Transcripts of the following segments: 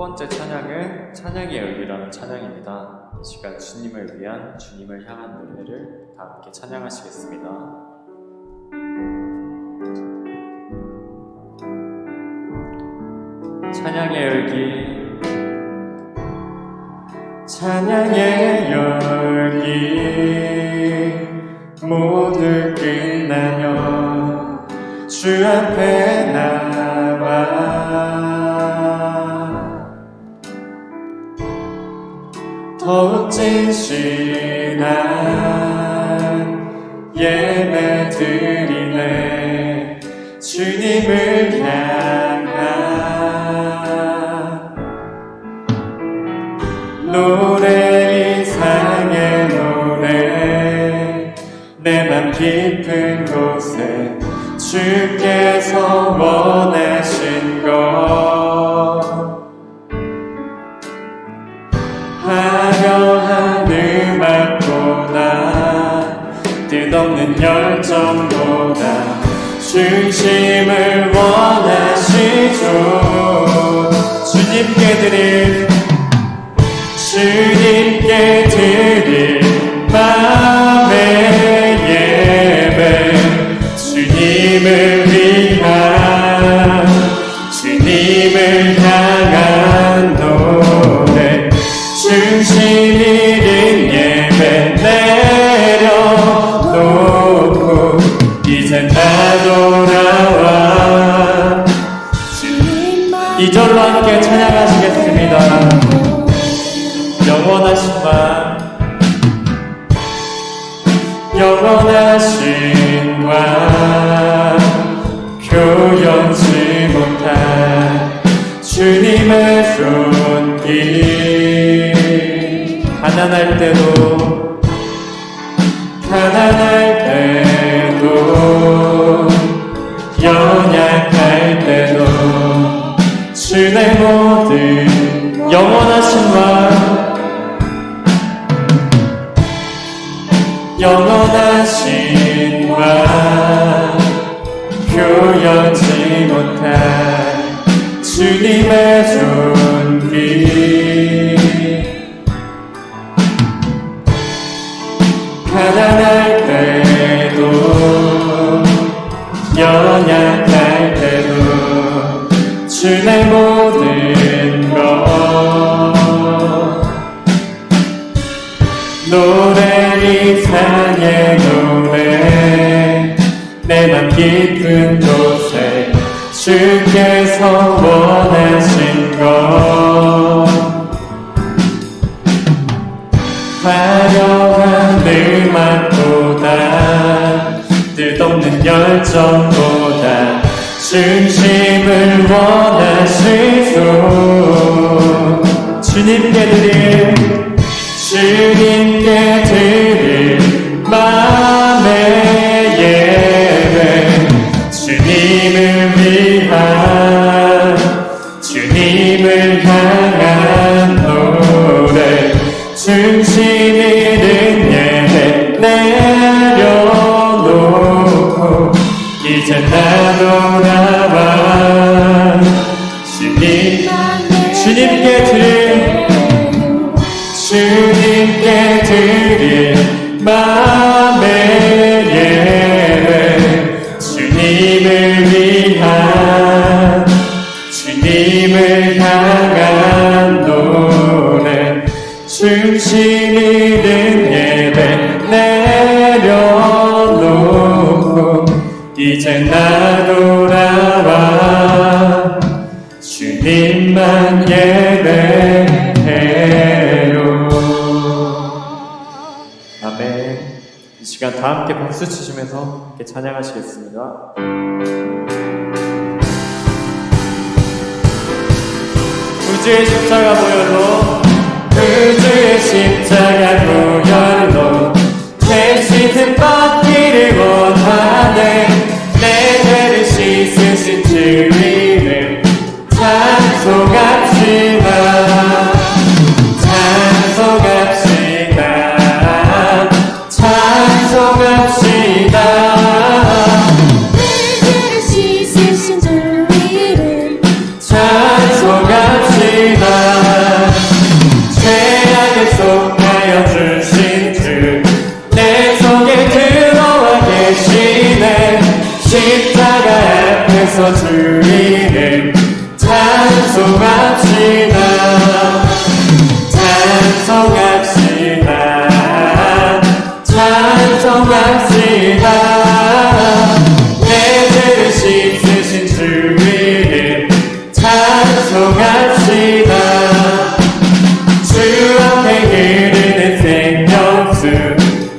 번째 찬양은 찬양의 열기라는 찬양입니다. 이 시간 주님을 위한, 주님을 향한 노래를 다 함께 찬양하시겠습니다. 찬양의 열기, 찬양의 열기, 모두 끝나면 주 앞에 나와 더욱 진실한 예배 드리네. 주님을 향한 노래, 이상의 노래, 내 맘 깊은 곳에 주께서 원하신 것, 화려한 음악보다 뜻없는 열정보다 중심을 원하시죠. 주님께 드릴 맘의 예배, 주님을 위한, 주님을 향한 노래, 중심 잃은 예배 내려놓고 이제 나 돌아와. 이 절로 함께 찬양하시겠습니다. 영원하신 맘, 영원하신 맘, 표현치 못한 주님의 손길, 가난할 때도 연약할 때도 주의 모든 영원하신 맘, 영원하신 맘, 표현치 못한 주님의 존귀, 가난할 때도 연약할 때도 주의 모든 것, 노래, 이상의 노래, 내 맘 깊은 곳에 주께서 원하신 것, 화려한 음악보다 뜻없는 열정보다 중심을 원하시소. 주님께 드릴 맘의 예배, 주님을 위한, 주님을 향한 노래, 중심 잃은 예배 내려놓고 이제 나 돌아와. 주님께 드릴 맘의 예배, 주님을 위한, 주님을 향한 노래, 중심 잃은 예배 내려놓고 이제 나 돌아와. 주님만 예배해요. 아멘. 이 시간 다 함께 박수 치시면서 함께 찬양하시겠습니다. 우주의 십자가 보여도, 우주의 십자가 보여도 대신 받기를 원하네. 내 죄를 씻으신 주님을 찬송합시다. 찬송합시다. 속하여 주신 주 내 속에 들어와 계시네. 십자가 앞에서 주 이름 찬송합시다. 찬송합시다. 찬송합시다. 내 죄를 씻으신 주 이름 찬송합시다. 주 앞에 흐르는 생명수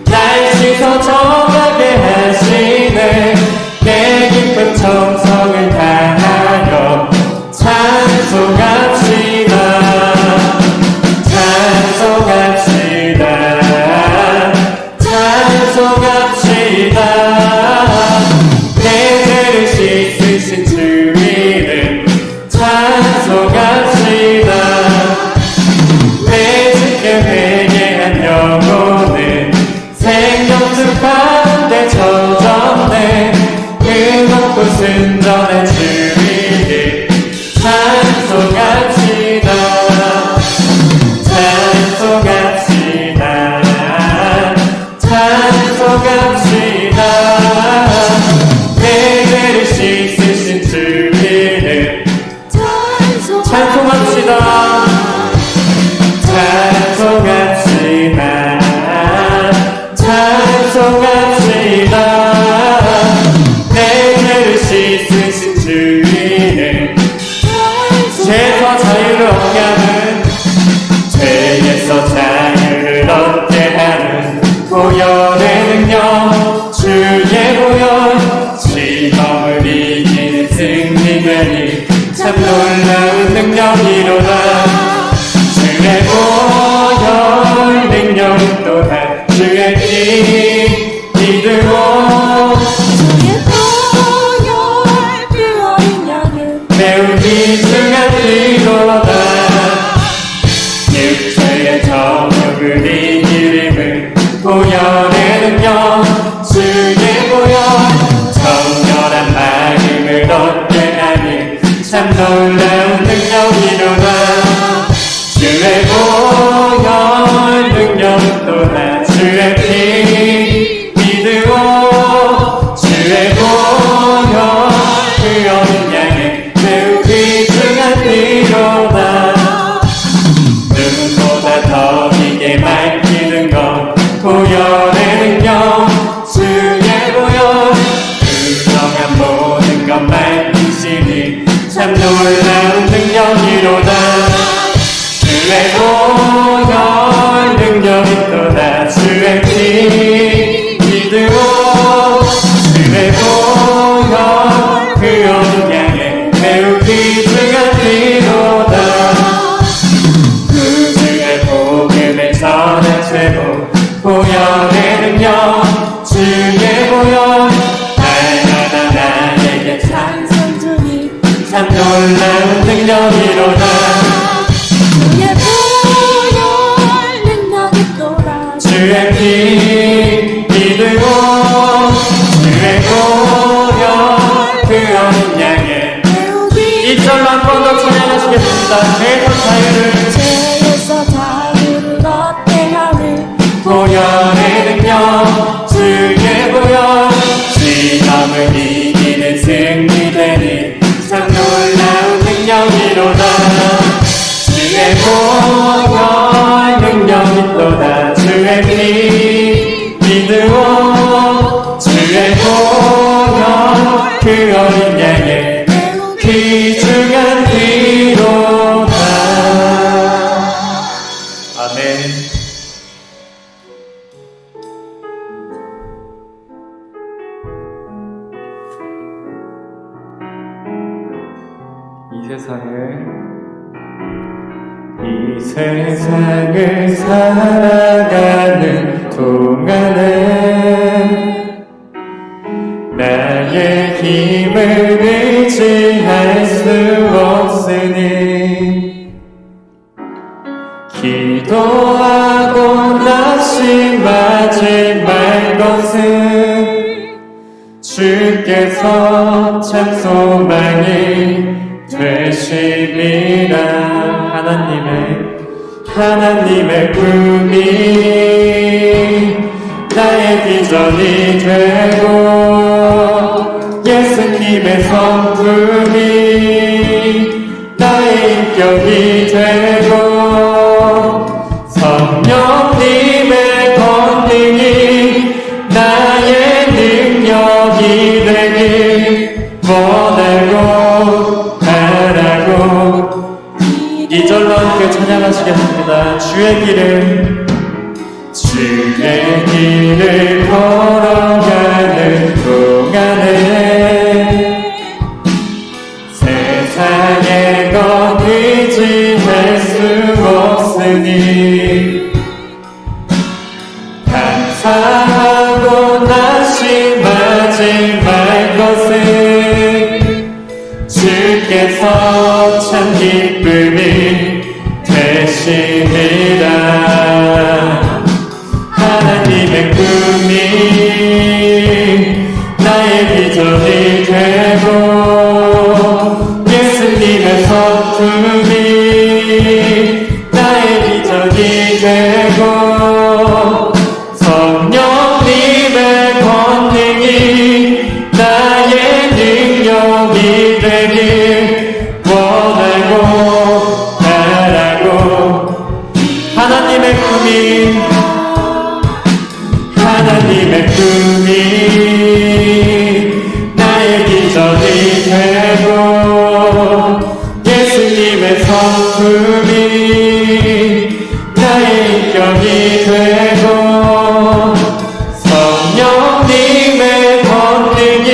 날 씻어 정하게 하시네. 내 깊은 정성을 다하여 찬송합시다. 찬송합시다. 찬송합시다. 내 죄를 씻으신 주 이름 찬송합시다. 내 주께 회개한 영혼은 생명수 가운데 젖었네. 뜨겁고 순전한 주 이름 찬송합시다. 찬송합시다. 찬송합시다. 내 죄를 씻으신 주 이름 찬송합시다. 찬송합시다. 찬송합시다. 내 죄를 씻으신 주 이름 죄에서 자유를 얻게 하는 죄에서 자유를 얻게 하는 보혈의 능력 주의 보혈 시험을 이기는 승리되니 참 놀라운 능력이로다. 주의 보혈 능력은 또한 주의 피 믿으오. 주의 보혈 그 어린 양은 매우 귀중한 피로다. 육체의 정욕을 이기림은 보혈의 능력 주의 보혈 정결한 마음을 얻게 하는 참 놀라운 능력이로다. 주의 보혈 능력 또한 주의 피 믿으오. 주의 보혈 그 어린 양은 매우 귀중한 피로다. 눈보다 더 기게 밝히는 것 보혈의 능력 주의 보혈 부정한 모든 것 밝히시니 참 놀라운 능력이로다. 주의 보혈 능력이 또다. 주의 피 믿으오. 주의 보혈 그 어린 양의 매우 귀중한 피로다. 주의 복음을 전한 최고 보혈의 능력 주의 보혈 날마다 나에게 찬송 주니 참 놀라운 능력이로다. 주의 보혈 능력이 또다. 주의 피 믿으오. 주의 보혈 그 어린 양의 매우 이 절로 한 번 더 찬양하시겠습니다. 죄에서 자유를 얻게 하는 보혈의 능력 주의 보혈 시험을 이기는 승리되니 참 놀라운 능력이로다. 주의 보혈 능력이 또다. 주의 피 믿으오. 주의 보혈 그 어린 양의 귀중한 피로다. 아멘. 이 세상을 살아가는 동안에 나의 힘을 의지할 수 없으니 기도하고 낙심하지 말 것은 주께서 참 소망이 되심이라. 하나님의 꿈이 나의 비전이 되고 예수님의 성품이 나의 인격이 되고 성령님의 권능이 나의 능력이 되길 원하고 바라고. 2절로 함께 찬양하시겠습니다. 주의 길을 걸어가는 동안에 세상의 것 의지할 수 없으니 감사하고 낙심하지 말 것은 주께서 참 기쁨이 되시리라. 하나님의 꿈이 나의 비전이 되고 예수님의 성품이 나의 비전이 되고 성령님의 권능이 나의 능력이 되길 원하고 바라고. 하나님의 꿈이 나의 비전이 되고 예수님의 성품이 나의 인격이 되고 성령님의 권능이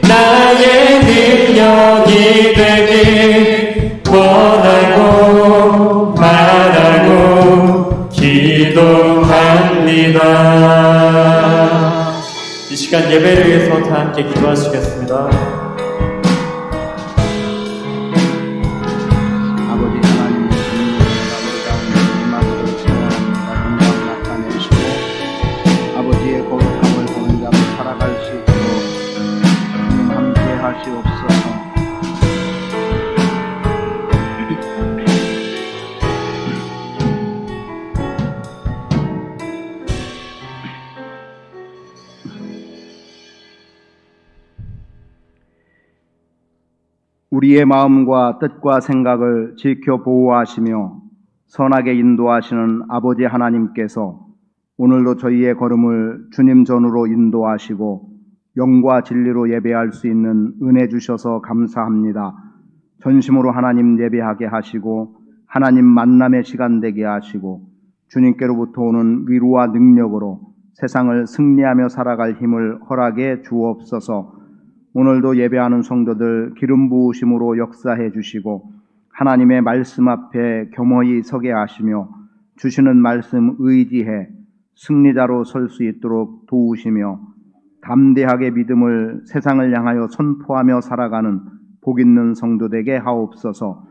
나의 능력이 되길 원하고 바라고 기도합니다. 이 시간 예배를 위해서 다 함께 기도하시겠습니다. 아버지 하나님, 아버지 가운데 임하기를 축원합니다. 영광 나타내시고 아버지의 거룩함을 보는 자로 살아갈 수 있도록 주님 함께 하시옵소서. 우리의 마음과 뜻과 생각을 지켜 보호하시며 선하게 인도하시는 아버지 하나님께서 오늘도 저희의 걸음을 주님 전으로 인도하시고 영과 진리로 예배할 수 있는 은혜 주셔서 감사합니다. 전심으로 하나님 예배하게 하시고 하나님 만남의 시간 되게 하시고 주님께로부터 오는 위로와 능력으로 세상을 승리하며 살아갈 힘을 허락해 주옵소서. 오늘도 예배하는 성도들 기름 부으심으로 역사해 주시고 하나님의 말씀 앞에 겸허히 서게 하시며 주시는 말씀 의지해 승리자로 설 수 있도록 도우시며 담대하게 믿음을 세상을 향하여 선포하며 살아가는 복 있는 성도 되게 하옵소서.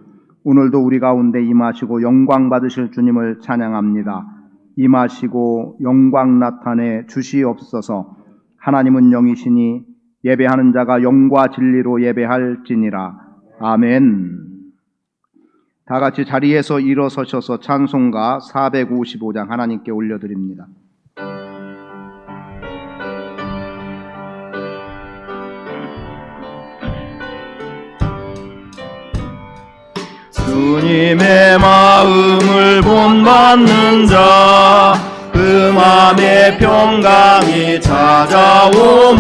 오늘도 우리 가운데 임하시고 영광 받으실 주님을 찬양합니다. 임하시고 영광 나타내 주시옵소서. 하나님은 영이시니 예배하는 자가 영과 진리로 예배할지니라. 아멘. 다 같이 자리에서 일어서셔서 찬송가 455장 하나님께 올려드립니다. 주님의 마음을 본받는 자, 그 맘에 평강이 찾아오면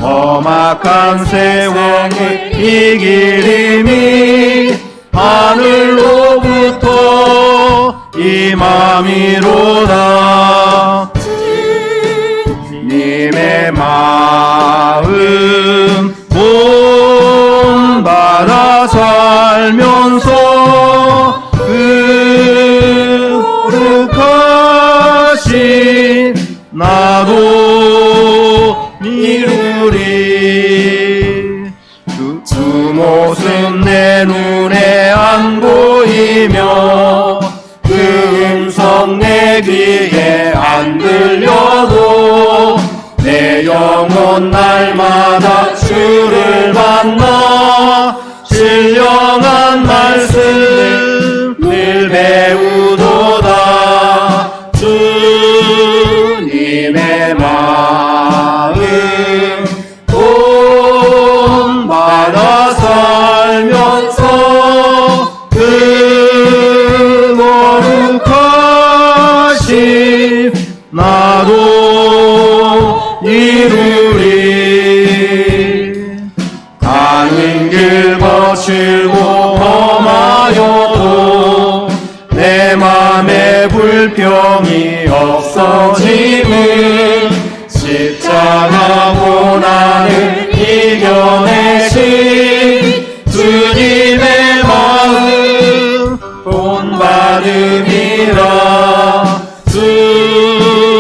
험악한 세상을 이기림이 하늘로부터 임함이로다. 주님의 마음 본받아 살면서 거룩하신 나도 이루리. 주 모습 내 눈에 안 보이며 그 음성 내 귀에 안 들려도 내 영혼 날마다 주를 만나 신령한 말씀 늘 다시 나도 이루리. 가는 길 거칠고 험하여도 내 맘에 불평이 없어짐은 십자가 고난을 이겨내신 주님의 마음 본받음이라. 주님의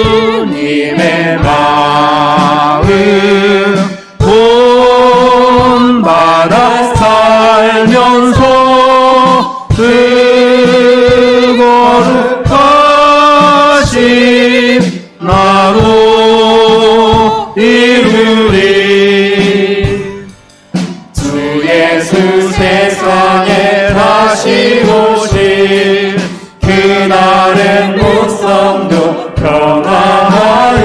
마음 본받아 살면서 그 거룩하신 나로 이루리. 주 예수 세상에 다시 오실 그날은 목성도 평안하여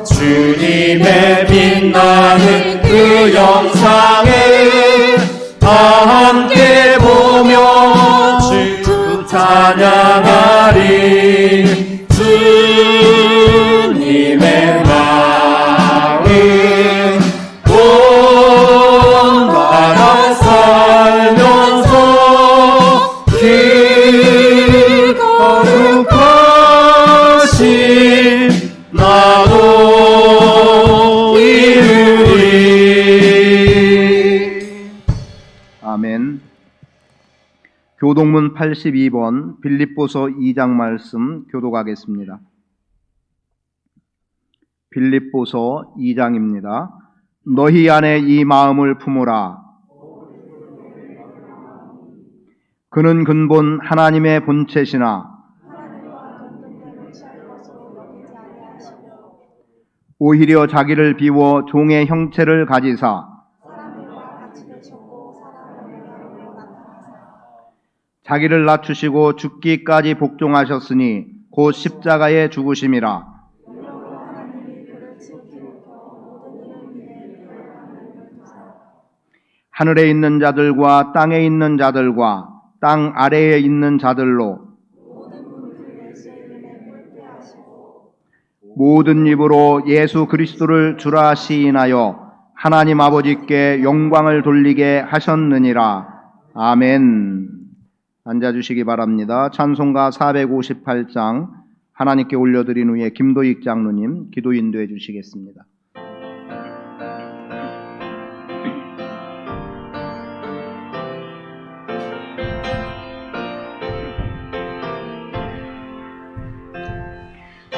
주님의 빛나는 그 영상을 다 함께 보며 주 찬양하리. 주님의 마음 본받아 살면서 그 거룩하신 나도 이루리. 아멘. 교동문 82번 빌립보서 2장 말씀 교독하겠습니다. 빌립보서 2장입니다. 너희 안에 이 마음을 품으라. 그는 근본 하나님의 본체시나 오히려 자기를 비워 종의 형체를 가지사 자기를 낮추시고 죽기까지 복종하셨으니 곧 십자가에 죽으심이라. 하늘에 있는 자들과 땅에 있는 자들과 땅 아래에 있는 자들로 모든 입으로 예수 그리스도를 주라 시인하여 하나님 아버지께 영광을 돌리게 하셨느니라. 아멘. 앉아주시기 바랍니다. 찬송가 458장 하나님께 올려드린 후에 김도익 장로님 기도 인도해 주시겠습니다.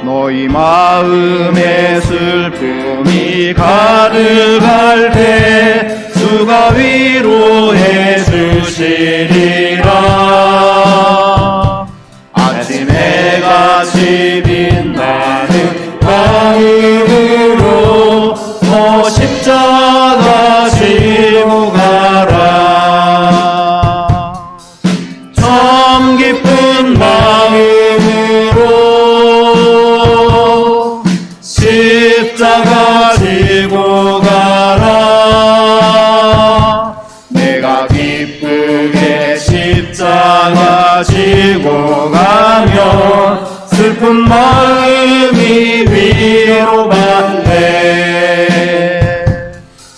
너희 마음에 슬픔이 가득할 때 주가 위로해 주시리라. 아침 해같이 빛나는 마음으로 너 십자가 지고 가라. 참 기쁜 마음으로 십자가 지고 가라. 내가 기쁘게 십자가 지고 가면 슬픈 마음이 위로받네.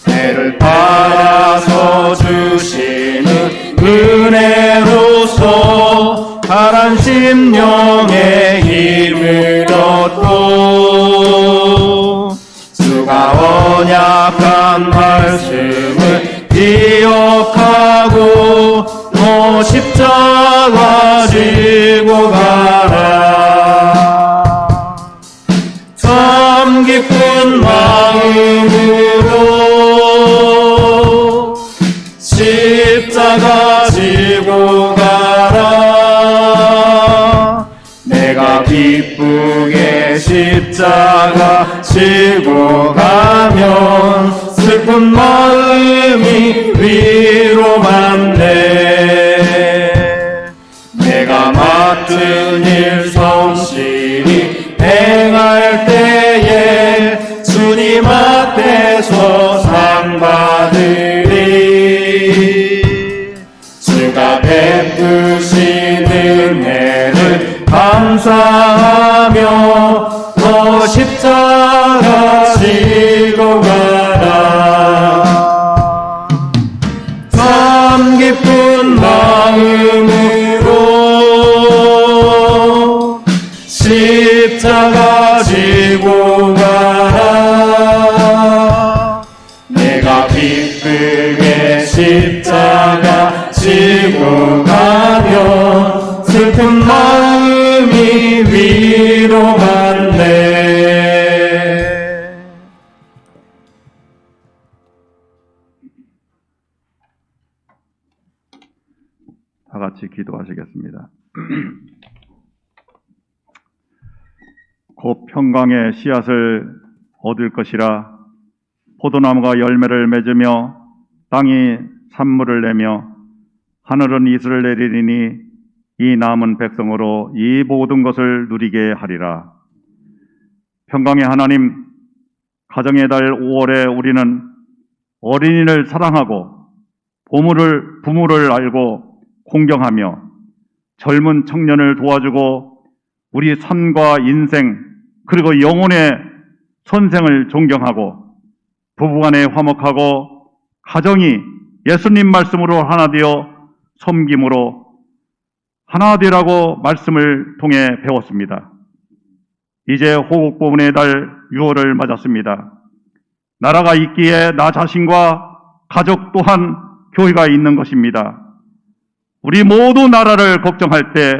해를 따라서 주시는 은혜로서 가란 심령에 힘을 얻고 주가 언약한 말씀을 기억하고 너 십자가 지고 가라. 참 기쁜 마음으로 십자가 지고 가라. 내가 기쁘게 십자가 지고 가면 슬픈 마음이 위로받네. 내가 맡은 일 성실히 행할 때에 주님 앞에서 상 받으리. 주가 베푸신 은혜를 감사하며 너 십자가 지고 가라. 참 기쁜 마음으로 십자가 지고 가라. 내가 기쁘게 십자가 지고 가면 슬픈 마음이 위로받네. 다 같이 기도하시겠습니다. 곧 평강의 씨앗을 얻을 것이라. 포도나무가 열매를 맺으며 땅이 산물을 내며 하늘은 이슬을 내리리니 이 남은 백성으로 이 모든 것을 누리게 하리라. 평강의 하나님, 가정의 달 5월에 우리는 어린이를 사랑하고 부모를 알고 공경하며 젊은 청년을 도와주고 우리 삶과 인생 그리고 영혼의 선생을 존경하고 부부간에 화목하고 가정이 예수님 말씀으로 하나 되어 섬김으로 하나 되라고 말씀을 통해 배웠습니다. 이제 호국보훈의 달 6월을 맞았습니다. 나라가 있기에 나 자신과 가족 또한 교회가 있는 것입니다. 우리 모두 나라를 걱정할 때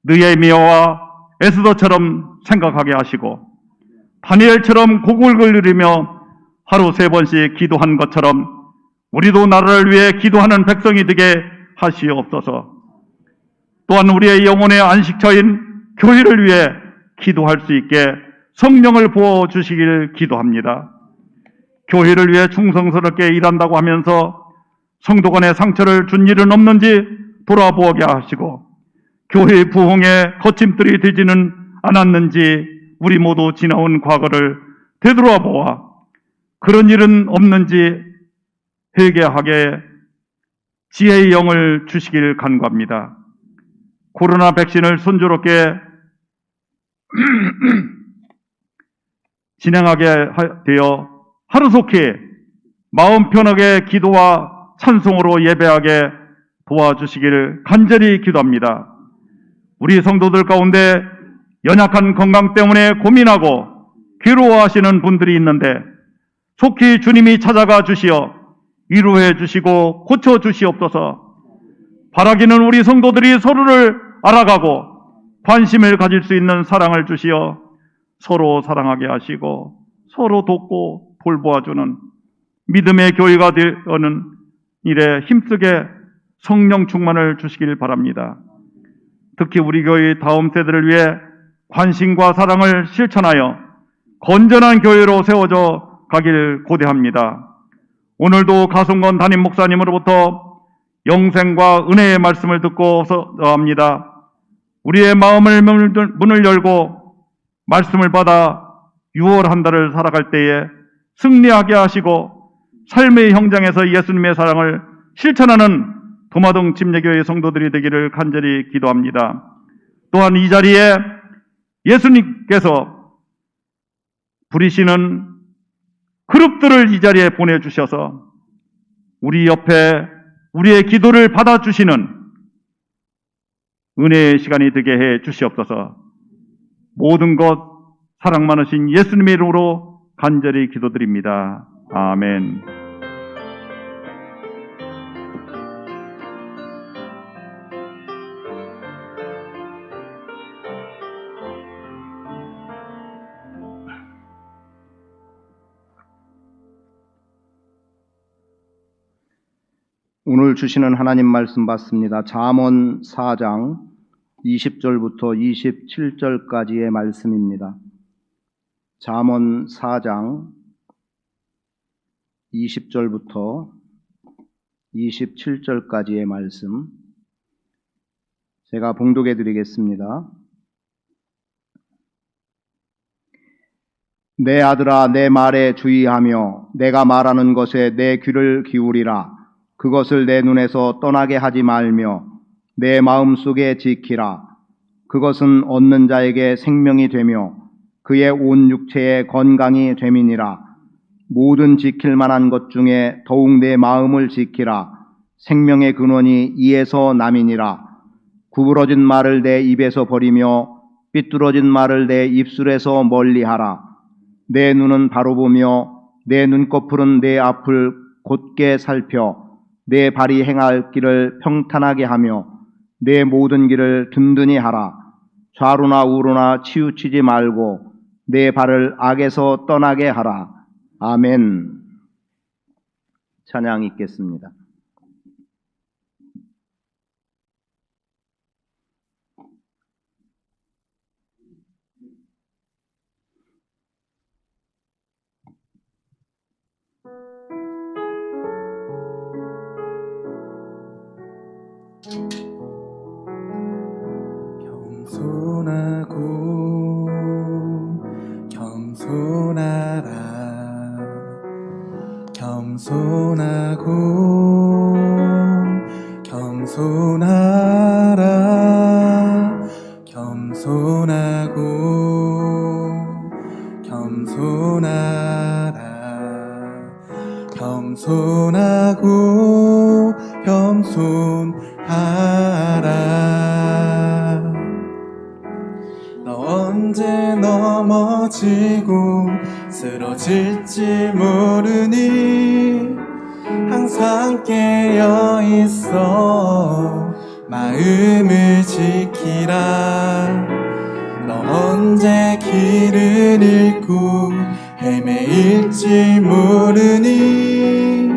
느헤미야와 에스더처럼 생각하게 하시고 다니엘처럼 고국을 누리며 하루 3번씩 기도한 것처럼 우리도 나라를 위해 기도하는 백성이 되게 하시옵소서. 또한 우리의 영혼의 안식처인 교회를 위해 기도할 수 있게 성령을 부어주시길 기도합니다. 교회를 위해 충성스럽게 일한다고 하면서 성도 간에 상처를 준 일은 없는지 돌아보게 하시고 교회의 부흥에 거침들이 되지는 않았는지 우리 모두 지나온 과거를 되돌아보아 그런 일은 없는지 회개하게 지혜의 영을 주시길 간구합니다. 코로나 백신을 순조롭게 진행하게 되어 하루속히 마음 편하게 기도와 찬송으로 예배하게 도와주시기를 간절히 기도합니다. 우리 성도들 가운데 연약한 건강 때문에 고민하고 괴로워하시는 분들이 있는데 속히 주님이 찾아가 주시어 위로해 주시고 고쳐 주시옵소서. 바라기는 우리 성도들이 서로를 알아가고 관심을 가질 수 있는 사랑을 주시어 서로 사랑하게 하시고 서로 돕고 돌보아주는 믿음의 교회가 되는 일에 힘쓰게 성령 충만을 주시길 바랍니다. 특히 우리 교회의 다음 세대를 위해 관심과 사랑을 실천하여 건전한 교회로 세워져 가길 고대합니다. 오늘도 가승건 담임 목사님으로부터 영생과 은혜의 말씀을 듣고서 합니다. 우리의 마음을 문을 열고 말씀을 받아 6월 한 달을 살아갈 때에 승리하게 하시고 삶의 현장에서 예수님의 사랑을 실천하는 도마동 침례교회 성도들이 되기를 간절히 기도합니다. 또한 이 자리에 예수님께서 부리시는 그룹들을 이 자리에 보내주셔서 우리 옆에 우리의 기도를 받아주시는 은혜의 시간이 되게 해 주시옵소서. 모든 것 사랑 많으신 예수님의 이름으로 간절히 기도드립니다. 아멘. 오늘 주시는 하나님 말씀 받습니다. 잠언 4장 20절부터 27절까지의 말씀입니다. 잠언 4장 20절부터 27절까지의 말씀 제가 봉독해 드리겠습니다. 내 아들아, 내 말에 주의하며 내가 말하는 것에 내 귀를 기울이라. 그것을 내 눈에서 떠나게 하지 말며 내 마음속에 지키라. 그것은 얻는 자에게 생명이 되며 그의 온 육체에 건강이 됨이니라. 모든 지킬 만한 것 중에 더욱 내 마음을 지키라. 생명의 근원이 이에서 남이니라. 구부러진 말을 내 입에서 버리며 삐뚤어진 말을 내 입술에서 멀리하라. 내 눈은 바로 보며 내 눈꺼풀은 내 앞을 곧게 살펴 내 발이 행할 길을 평탄하게 하며 내 모든 길을 든든히 하라. 좌로나 우로나 치우치지 말고 내 발을 악에서 떠나게 하라. 아멘. 찬양 읽겠습니다. 겸손하고 겸손하라 겸손하고 겸손하라 겸손하고 겸손하라 겸손하고 겸손하라. 너 언제 넘어지고 쓰러질지 모르니 항상 깨어 있어 마음을 지키라. 너 언제 길을 잃고 헤매일지 모르니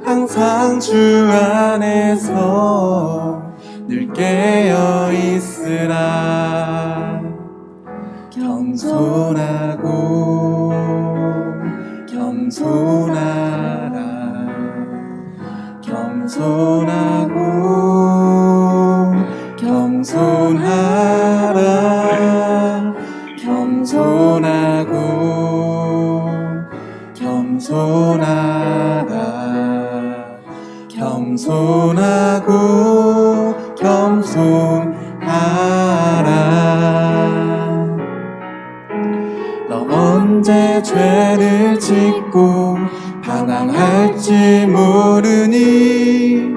항상 주 안에서 늘 깨어 있으라. 겸손하고 겸손하라 겸손하고 겸손하라 겸손하고 겸손하라 겸손하고 겸손하라. 너 언제 죄를 짓고 방황할지 모르니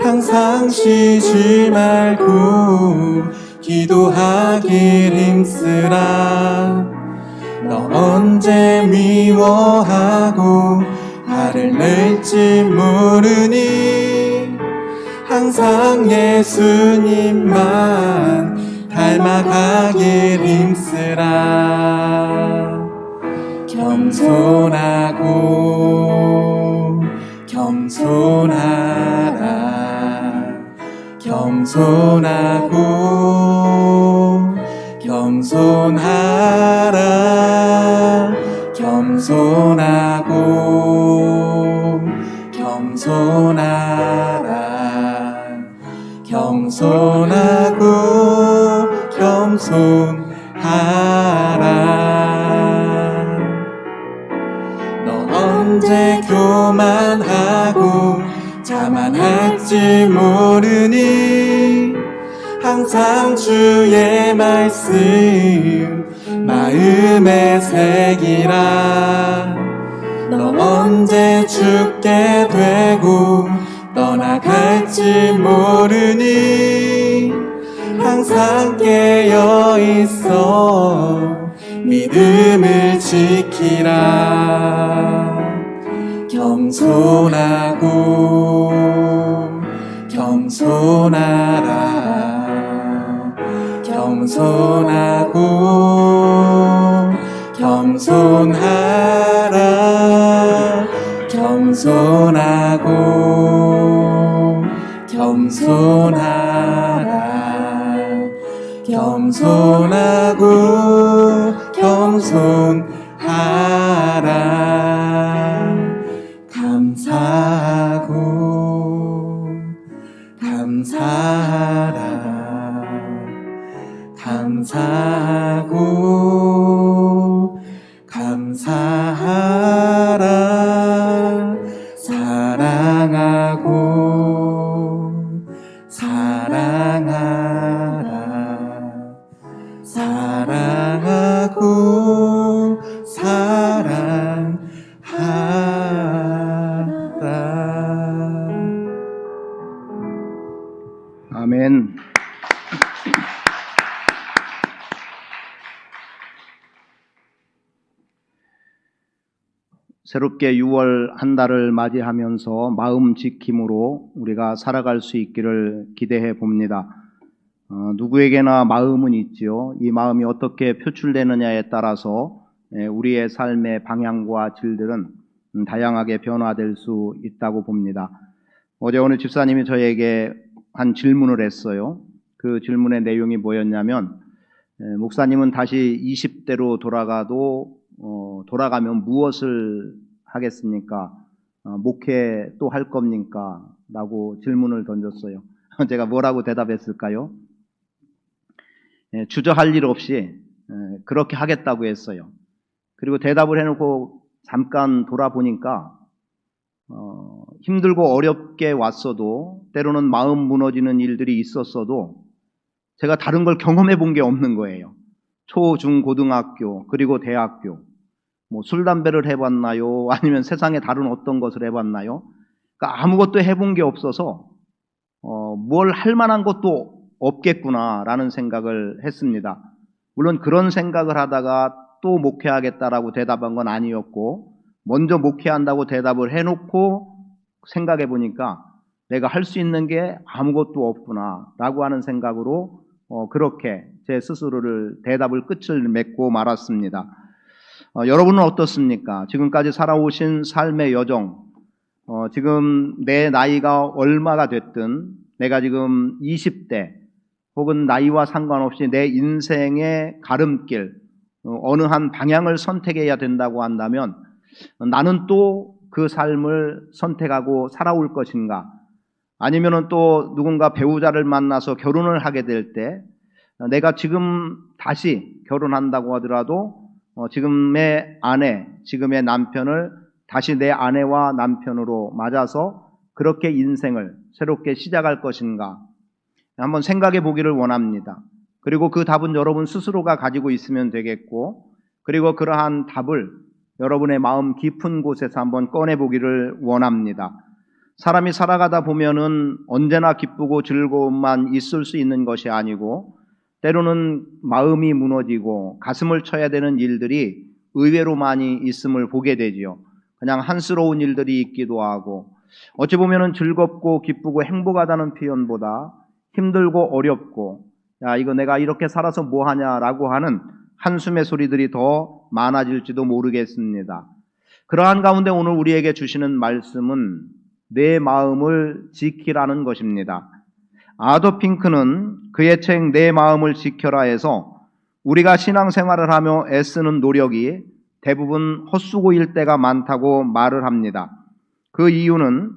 항상 쉬지 말고 기도하길 힘쓰라. 너 언제 미워하고 화를 낼지 모르니 항상 예수님만 닮아가길 힘쓰라. 겸손하고 겸손하라 겸손하고 겸손하라 겸손하고 겸손하라 겸손하고 겸손하라. 너 언제 교만하고 자만할지 모르니 항상 주의 말씀 마음에 새기라. 너 언제 죽게 되고 떠나갈지 모르니 항상 깨어 있어 믿음을 지키라. 겸손하고 겸손하라 겸손하고 겸손하라 겸손하고 겸손하라 겸손하고 겸손하라. 감사하고 감사하라 감사하고 감사하라. 사랑하고 사랑하라 사랑하고 사랑하라. 아멘. 새롭게 6월 한 달을 맞이하면서 마음 지킴으로 우리가 살아갈 수 있기를 기대해 봅니다. 누구에게나 마음은 있지요. 이 마음이 어떻게 표출되느냐에 따라서 우리의 삶의 방향과 질들은 다양하게 변화될 수 있다고 봅니다. 어제 오늘 집사님이 저에게 한 질문을 했어요. 그 질문의 내용이 뭐였냐면, 목사님은 다시 20대로 돌아가면 무엇을 하겠습니까? 목회 또 할 겁니까? 라고 질문을 던졌어요. 제가 뭐라고 대답했을까요? 주저할 일 없이 그렇게 하겠다고 했어요. 그리고 대답을 해놓고 잠깐 돌아보니까 힘들고 어렵게 왔어도, 때로는 마음 무너지는 일들이 있었어도 제가 다른 걸 경험해 본 게 없는 거예요. 초, 중, 고등학교, 그리고 대학교. 뭐 술, 담배를 해봤나요? 아니면 세상에 다른 어떤 것을 해봤나요? 그러니까 아무것도 해본 게 없어서 뭘 할 만한 것도 없겠구나라는 생각을 했습니다. 물론 그런 생각을 하다가 또 목회하겠다라고 대답한 건 아니었고, 먼저 목회한다고 대답을 해놓고 생각해 보니까 내가 할 수 있는 게 아무것도 없구나라고 하는 생각으로 그렇게 제 스스로를 대답을 끝을 맺고 말았습니다. 여러분은 어떻습니까? 지금까지 살아오신 삶의 여정, 지금 내 나이가 얼마가 됐든, 내가 지금 20대 혹은 나이와 상관없이 내 인생의 가름길, 어느 한 방향을 선택해야 된다고 한다면 나는 또 그 삶을 선택하고 살아올 것인가? 아니면은 또 누군가 배우자를 만나서 결혼을 하게 될 때 내가 지금 다시 결혼한다고 하더라도 지금의 아내, 지금의 남편을 다시 내 아내와 남편으로 맞아서 그렇게 인생을 새롭게 시작할 것인가? 한번 생각해 보기를 원합니다. 그리고 그 답은 여러분 스스로가 가지고 있으면 되겠고, 그리고 그러한 답을 여러분의 마음 깊은 곳에서 한번 꺼내 보기를 원합니다. 사람이 살아가다 보면은 언제나 기쁘고 즐거움만 있을 수 있는 것이 아니고, 때로는 마음이 무너지고 가슴을 쳐야 되는 일들이 의외로 많이 있음을 보게 되지요. 그냥 한스러운 일들이 있기도 하고, 어찌 보면은 즐겁고 기쁘고 행복하다는 표현보다 힘들고 어렵고, 야, 이거 내가 이렇게 살아서 뭐 하냐라고 하는 한숨의 소리들이 더 많아질지도 모르겠습니다. 그러한 가운데 오늘 우리에게 주시는 말씀은 내 마음을 지키라는 것입니다. 아더 핑크는 그의 책 내 마음을 지켜라에서 우리가 신앙생활을 하며 애쓰는 노력이 대부분 헛수고일 때가 많다고 말을 합니다. 그 이유는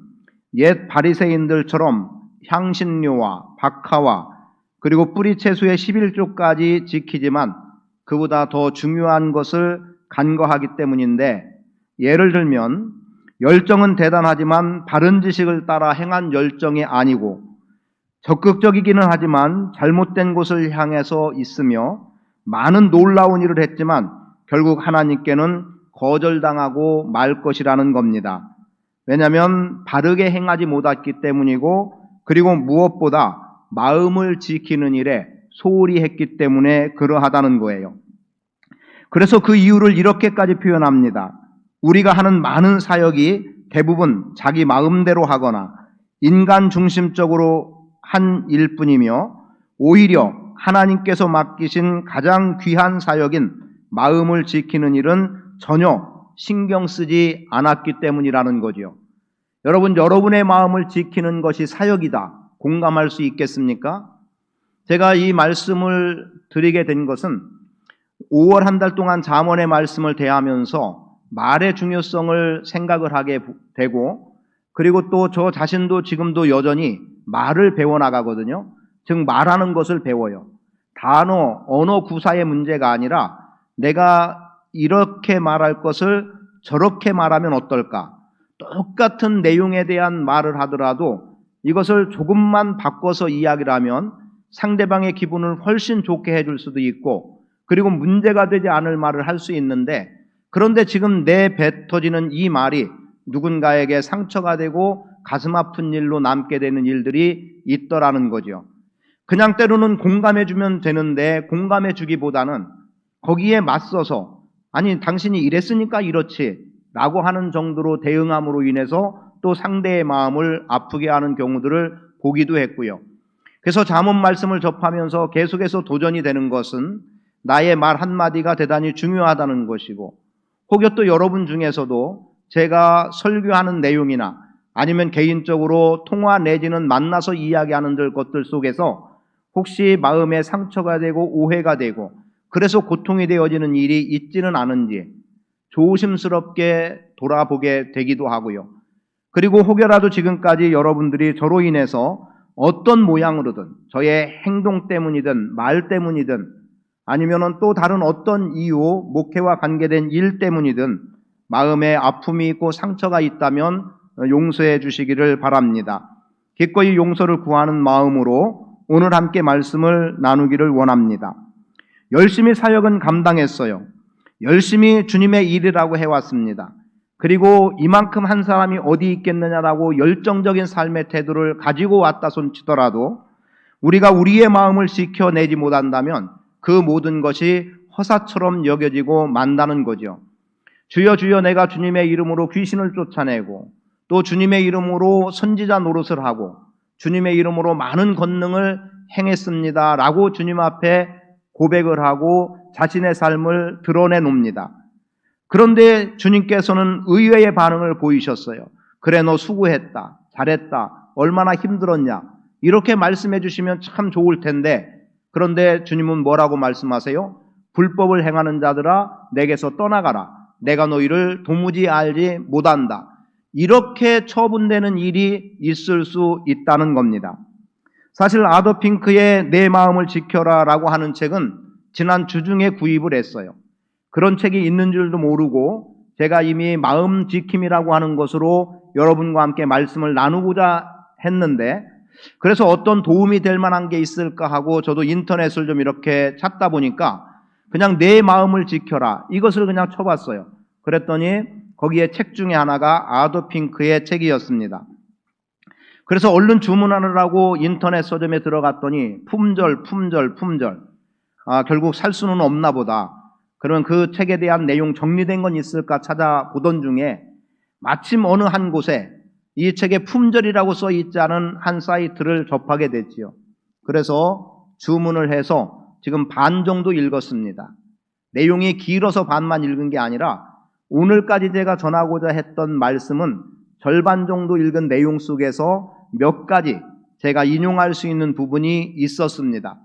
옛 바리새인들처럼 향신료와 박하와 그리고 뿌리채수의 11조까지 지키지만 그보다 더 중요한 것을 간과하기 때문인데, 예를 들면 열정은 대단하지만 바른 지식을 따라 행한 열정이 아니고, 적극적이기는 하지만 잘못된 곳을 향해서 있으며 많은 놀라운 일을 했지만 결국 하나님께는 거절당하고 말 것이라는 겁니다. 왜냐하면 바르게 행하지 못했기 때문이고, 그리고 무엇보다 마음을 지키는 일에 소홀히 했기 때문에 그러하다는 거예요. 그래서 그 이유를 이렇게까지 표현합니다. 우리가 하는 많은 사역이 대부분 자기 마음대로 하거나 인간 중심적으로 한 일뿐이며, 오히려 하나님께서 맡기신 가장 귀한 사역인 마음을 지키는 일은 전혀 신경 쓰지 않았기 때문이라는 거죠. 여러분, 여러분의 마음을 지키는 것이 사역이다. 공감할 수 있겠습니까? 제가 이 말씀을 드리게 된 것은 5월 한 달 동안 잠언의 말씀을 대하면서 말의 중요성을 생각을 하게 되고, 그리고 또 저 자신도 지금도 여전히 말을 배워나가거든요. 즉 말하는 것을 배워요. 단어, 언어 구사의 문제가 아니라 내가 이렇게 말할 것을 저렇게 말하면 어떨까? 똑같은 내용에 대한 말을 하더라도 이것을 조금만 바꿔서 이야기를 하면 상대방의 기분을 훨씬 좋게 해줄 수도 있고, 그리고 문제가 되지 않을 말을 할 수 있는데, 그런데 지금 내뱉어지는 이 말이 누군가에게 상처가 되고 가슴 아픈 일로 남게 되는 일들이 있더라는 거죠. 그냥 때로는 공감해주면 되는데 공감해주기보다는 거기에 맞서서 아니 당신이 이랬으니까 이렇지 라고 하는 정도로 대응함으로 인해서 또 상대의 마음을 아프게 하는 경우들을 보기도 했고요. 그래서 잠언 말씀을 접하면서 계속해서 도전이 되는 것은 나의 말 한마디가 대단히 중요하다는 것이고, 혹여 또 여러분 중에서도 제가 설교하는 내용이나 아니면 개인적으로 통화 내지는 만나서 이야기하는 것들 속에서 혹시 마음에 상처가 되고 오해가 되고 그래서 고통이 되어지는 일이 있지는 않은지 조심스럽게 돌아보게 되기도 하고요. 그리고 혹여라도 지금까지 여러분들이 저로 인해서 어떤 모양으로든 저의 행동 때문이든 말 때문이든 아니면은 또 다른 어떤 이유, 목회와 관계된 일 때문이든 마음에 아픔이 있고 상처가 있다면 용서해 주시기를 바랍니다. 기꺼이 용서를 구하는 마음으로 오늘 함께 말씀을 나누기를 원합니다. 열심히 사역은 감당했어요. 열심히 주님의 일이라고 해왔습니다. 그리고 이만큼 한 사람이 어디 있겠느냐라고 열정적인 삶의 태도를 가지고 왔다 손치더라도 우리가 우리의 마음을 지켜내지 못한다면 그 모든 것이 허사처럼 여겨지고 만다는 거죠. 주여 주여 내가 주님의 이름으로 귀신을 쫓아내고 또 주님의 이름으로 선지자 노릇을 하고 주님의 이름으로 많은 권능을 행했습니다 라고 주님 앞에 고백을 하고 자신의 삶을 드러내놉니다. 그런데 주님께서는 의외의 반응을 보이셨어요. 그래 너 수고했다, 잘했다, 얼마나 힘들었냐 이렇게 말씀해 주시면 참 좋을 텐데, 그런데 주님은 뭐라고 말씀하세요? 불법을 행하는 자들아 내게서 떠나가라, 내가 너희를 도무지 알지 못한다. 이렇게 처분되는 일이 있을 수 있다는 겁니다. 사실 아더 핑크의 내 마음을 지켜라 라고 하는 책은 지난 주중에 구입을 했어요. 그런 책이 있는 줄도 모르고 제가 이미 마음 지킴이라고 하는 것으로 여러분과 함께 말씀을 나누고자 했는데, 그래서 어떤 도움이 될 만한 게 있을까 하고 저도 인터넷을 좀 이렇게 찾다 보니까 그냥 내 마음을 지켜라 이것을 그냥 쳐봤어요. 그랬더니 거기에 책 중에 하나가 아더 핑크의 책이었습니다. 그래서 얼른 주문하느라고 인터넷 서점에 들어갔더니 품절. 결국 살 수는 없나 보다. 그러면 그 책에 대한 내용 정리된 건 있을까 찾아보던 중에 마침 어느 한 곳에 이 책에 품절이라고 써 있지 않은 한 사이트를 접하게 됐지요. 그래서 주문을 해서 지금 반 정도 읽었습니다. 내용이 길어서 반만 읽은 게 아니라 오늘까지 제가 전하고자 했던 말씀은 절반 정도 읽은 내용 속에서 몇 가지 제가 인용할 수 있는 부분이 있었습니다.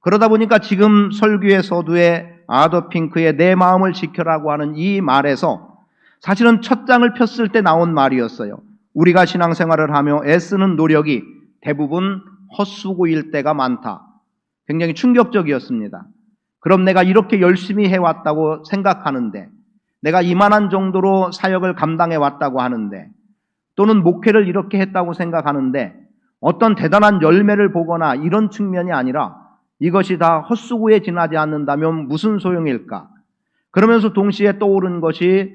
그러다 보니까 지금 설교의 서두에 아더 핑크의 내 마음을 지켜라고 하는 이 말에서 사실은 첫 장을 폈을 때 나온 말이었어요. 우리가 신앙생활을 하며 애쓰는 노력이 대부분 헛수고일 때가 많다. 굉장히 충격적이었습니다. 그럼 내가 이렇게 열심히 해왔다고 생각하는데, 내가 이만한 정도로 사역을 감당해 왔다고 하는데, 또는 목회를 이렇게 했다고 생각하는데 어떤 대단한 열매를 보거나 이런 측면이 아니라 이것이 다 헛수고에 지나지 않는다면 무슨 소용일까? 그러면서 동시에 떠오른 것이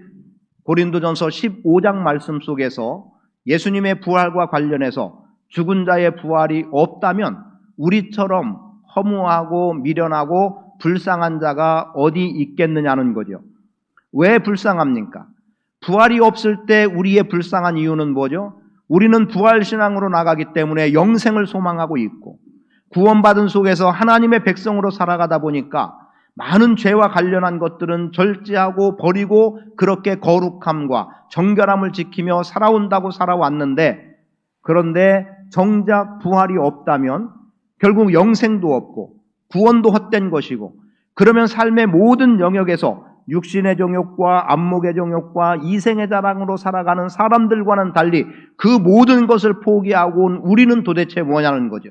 고린도전서 15장 말씀 속에서 예수님의 부활과 관련해서 죽은 자의 부활이 없다면 우리처럼 허무하고 미련하고 불쌍한 자가 어디 있겠느냐는 거죠. 왜 불쌍합니까? 부활이 없을 때 우리의 불쌍한 이유는 뭐죠? 우리는 부활신앙으로 나가기 때문에 영생을 소망하고 있고 구원받은 속에서 하나님의 백성으로 살아가다 보니까 많은 죄와 관련한 것들은 절제하고 버리고 그렇게 거룩함과 정결함을 지키며 살아온다고 살아왔는데, 그런데 정작 부활이 없다면 결국 영생도 없고 구원도 헛된 것이고, 그러면 삶의 모든 영역에서 육신의 정욕과 안목의 정욕과 이생의 자랑으로 살아가는 사람들과는 달리 그 모든 것을 포기하고 온 우리는 도대체 뭐냐는 거죠.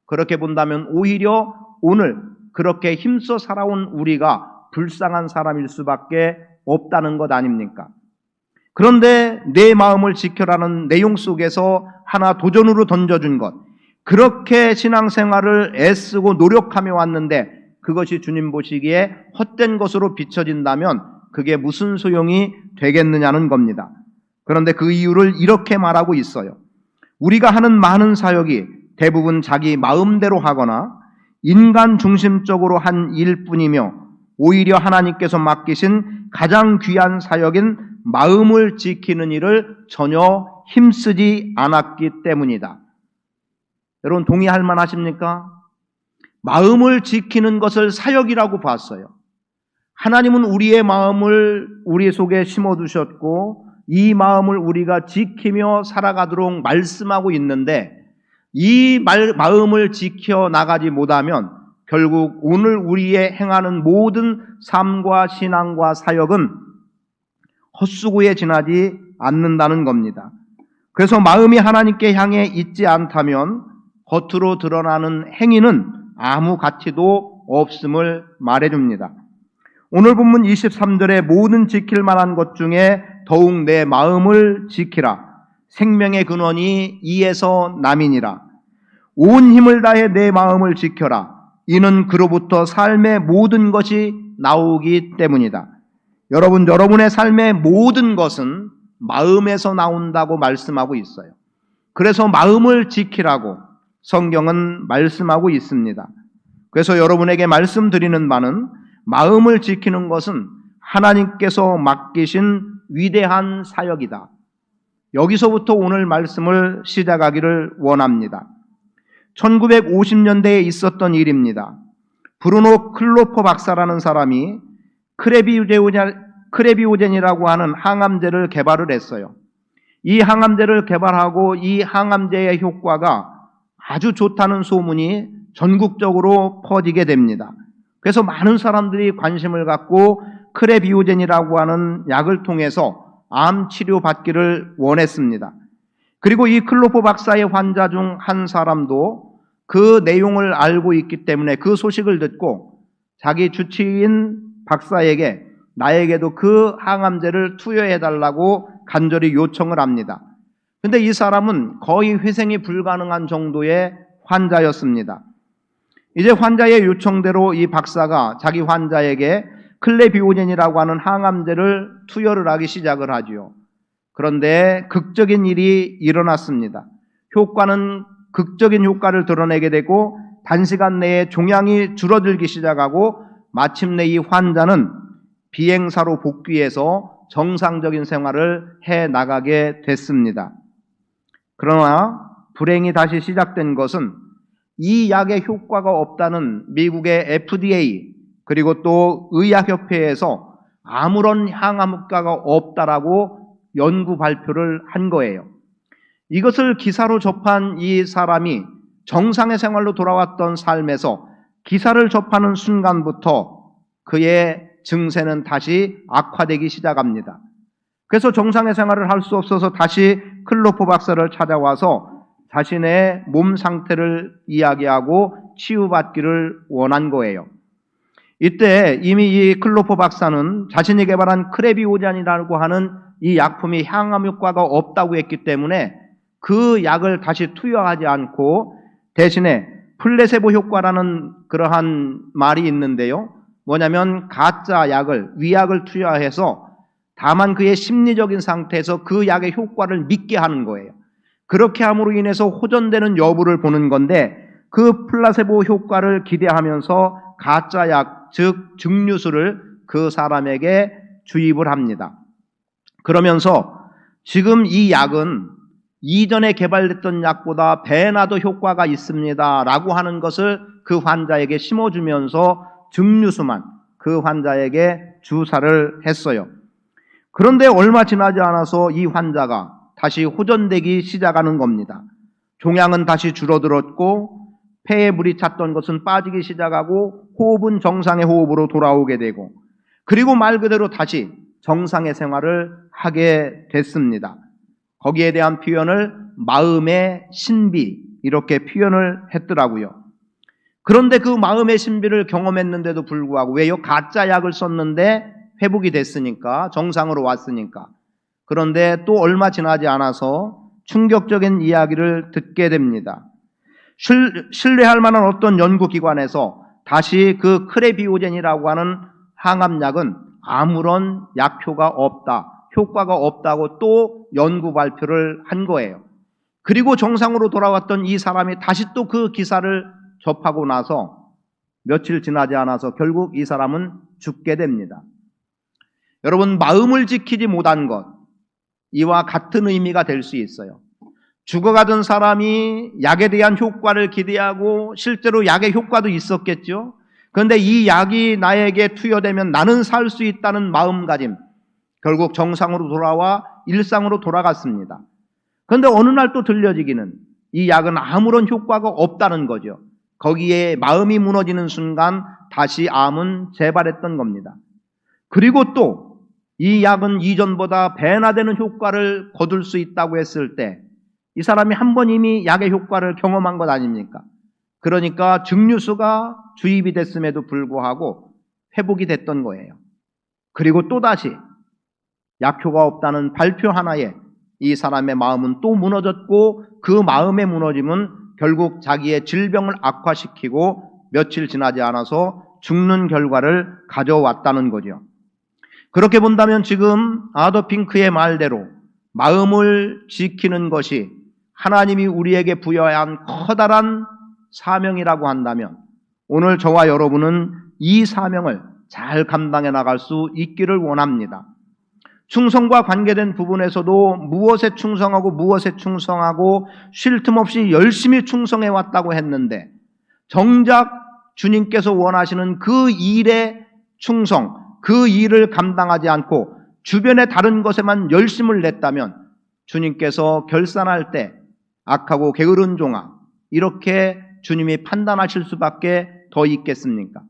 그렇게 본다면 오히려 오늘 그렇게 힘써 살아온 우리가 불쌍한 사람일 수밖에 없다는 것 아닙니까? 그런데 내 마음을 지켜라는 내용 속에서 하나 도전으로 던져준 것, 그렇게 신앙생활을 애쓰고 노력하며 왔는데 그것이 주님 보시기에 헛된 것으로 비춰진다면 그게 무슨 소용이 되겠느냐는 겁니다. 그런데 그 이유를 이렇게 말하고 있어요. 우리가 하는 많은 사역이 대부분 자기 마음대로 하거나 인간 중심적으로 한 일뿐이며 오히려 하나님께서 맡기신 가장 귀한 사역인 마음을 지키는 일을 전혀 힘쓰지 않았기 때문이다. 여러분 동의할 만하십니까? 마음을 지키는 것을 사역이라고 봤어요. 하나님은 우리의 마음을 우리 속에 심어두셨고 이 마음을 우리가 지키며 살아가도록 말씀하고 있는데 이 마음을 지켜나가지 못하면 결국 오늘 우리의 행하는 모든 삶과 신앙과 사역은 헛수고에 지나지 않는다는 겁니다. 그래서 마음이 하나님께 향해 있지 않다면 겉으로 드러나는 행위는 아무 가치도 없음을 말해줍니다. 오늘 본문 23절에 모든 지킬 만한 것 중에 더욱 내 마음을 지키라. 생명의 근원이 이에서 남이니라. 온 힘을 다해 내 마음을 지켜라. 이는 그로부터 삶의 모든 것이 나오기 때문이다. 여러분, 여러분의 삶의 모든 것은 마음에서 나온다고 말씀하고 있어요. 그래서 마음을 지키라고 성경은 말씀하고 있습니다. 그래서 여러분에게 말씀드리는 바는 마음을 지키는 것은 하나님께서 맡기신 위대한 사역이다. 여기서부터 오늘 말씀을 시작하기를 원합니다. 1950년대에 있었던 일입니다. 브루노 클로퍼 박사라는 사람이 크레비오젠이라고 하는 항암제를 개발을 했어요. 이 항암제를 개발하고 이 항암제의 효과가 아주 좋다는 소문이 전국적으로 퍼지게 됩니다. 그래서 많은 사람들이 관심을 갖고 크레비오젠이라고 하는 약을 통해서 암 치료 받기를 원했습니다. 그리고 이 클로퍼 박사의 환자 중 한 사람도 그 내용을 알고 있기 때문에 그 소식을 듣고 자기 주치의인 박사에게 나에게도 그 항암제를 투여해달라고 간절히 요청을 합니다. 그런데 이 사람은 거의 회생이 불가능한 정도의 환자였습니다. 이제 환자의 요청대로 이 박사가 자기 환자에게 클레비오젠이라고 하는 항암제를 투여를 하기 시작을 하지요. 그런데 극적인 일이 일어났습니다. 극적인 효과를 드러내게 되고 단시간 내에 종양이 줄어들기 시작하고 마침내 이 환자는 비행사로 복귀해서 정상적인 생활을 해 나가게 됐습니다. 그러나 불행이 다시 시작된 것은 이 약의 효과가 없다는 미국의 FDA 그리고 또 의학협회에서 아무런 항암 효과가 없다라고 연구 발표를 한 거예요. 이것을 기사로 접한 이 사람이 정상의 생활로 돌아왔던 삶에서 기사를 접하는 순간부터 그의 증세는 다시 악화되기 시작합니다. 그래서 정상의 생활을 할 수 없어서 다시 클로퍼 박사를 찾아와서 자신의 몸 상태를 이야기하고 치유받기를 원한 거예요. 이때 이미 이 클로퍼 박사는 자신이 개발한 크레비오젠이라고 하는 이 약품이 항암 효과가 없다고 했기 때문에 그 약을 다시 투여하지 않고 대신에 플레세보 효과라는 그러한 말이 있는데요. 뭐냐면 가짜 약을, 위약을 투여해서 다만 그의 심리적인 상태에서 그 약의 효과를 믿게 하는 거예요. 그렇게 함으로 인해서 호전되는 여부를 보는 건데 그 플라세보 효과를 기대하면서 가짜 약, 즉 증류수를 그 사람에게 주입을 합니다. 그러면서 지금 이 약은 이전에 개발됐던 약보다 배나 더 효과가 있습니다 라고 하는 것을 그 환자에게 심어주면서 증류수만 그 환자에게 주사를 했어요. 그런데 얼마 지나지 않아서 이 환자가 다시 호전되기 시작하는 겁니다. 종양은 다시 줄어들었고 폐에 물이 찼던 것은 빠지기 시작하고 호흡은 정상의 호흡으로 돌아오게 되고 그리고 말 그대로 다시 정상의 생활을 하게 됐습니다. 거기에 대한 표현을 마음의 신비 이렇게 표현을 했더라고요. 그런데 그 마음의 신비를 경험했는데도 불구하고 왜요? 가짜 약을 썼는데 회복이 됐으니까 정상으로 왔으니까. 그런데 또 얼마 지나지 않아서 충격적인 이야기를 듣게 됩니다. 신뢰할 만한 어떤 연구기관에서 다시 그 크레비오젠이라고 하는 항암약은 아무런 약효가 없다, 효과가 없다고 또 연구 발표를 한 거예요. 그리고 정상으로 돌아왔던 이 사람이 다시 또 그 기사를 접하고 나서 며칠 지나지 않아서 결국 이 사람은 죽게 됩니다. 여러분, 마음을 지키지 못한 것, 이와 같은 의미가 될 수 있어요. 죽어가던 사람이 약에 대한 효과를 기대하고 실제로 약의 효과도 있었겠죠. 그런데 이 약이 나에게 투여되면 나는 살 수 있다는 마음가짐, 결국 정상으로 돌아와 일상으로 돌아갔습니다. 그런데 어느 날 또 들려지기는 이 약은 아무런 효과가 없다는 거죠. 거기에 마음이 무너지는 순간 다시 암은 재발했던 겁니다. 그리고 또 이 약은 이전보다 배나 되는 효과를 거둘 수 있다고 했을 때 이 사람이 한 번 이미 약의 효과를 경험한 것 아닙니까? 그러니까 증류수가 주입이 됐음에도 불구하고 회복이 됐던 거예요. 그리고 또다시 약효가 없다는 발표 하나에 이 사람의 마음은 또 무너졌고, 그 마음의 무너짐은 결국 자기의 질병을 악화시키고 며칠 지나지 않아서 죽는 결과를 가져왔다는 거죠. 그렇게 본다면 지금 아더 핑크의 말대로 마음을 지키는 것이 하나님이 우리에게 부여한 커다란 사명이라고 한다면 오늘 저와 여러분은 이 사명을 잘 감당해 나갈 수 있기를 원합니다. 충성과 관계된 부분에서도 무엇에 충성하고 쉴 틈 없이 열심히 충성해 왔다고 했는데, 정작 주님께서 원하시는 그 일에 충성, 그 일을 감당하지 않고 주변의 다른 것에만 열심을 냈다면 주님께서 결산할 때 악하고 게으른 종아, 이렇게 주님이 판단하실 수밖에 더 있겠습니까?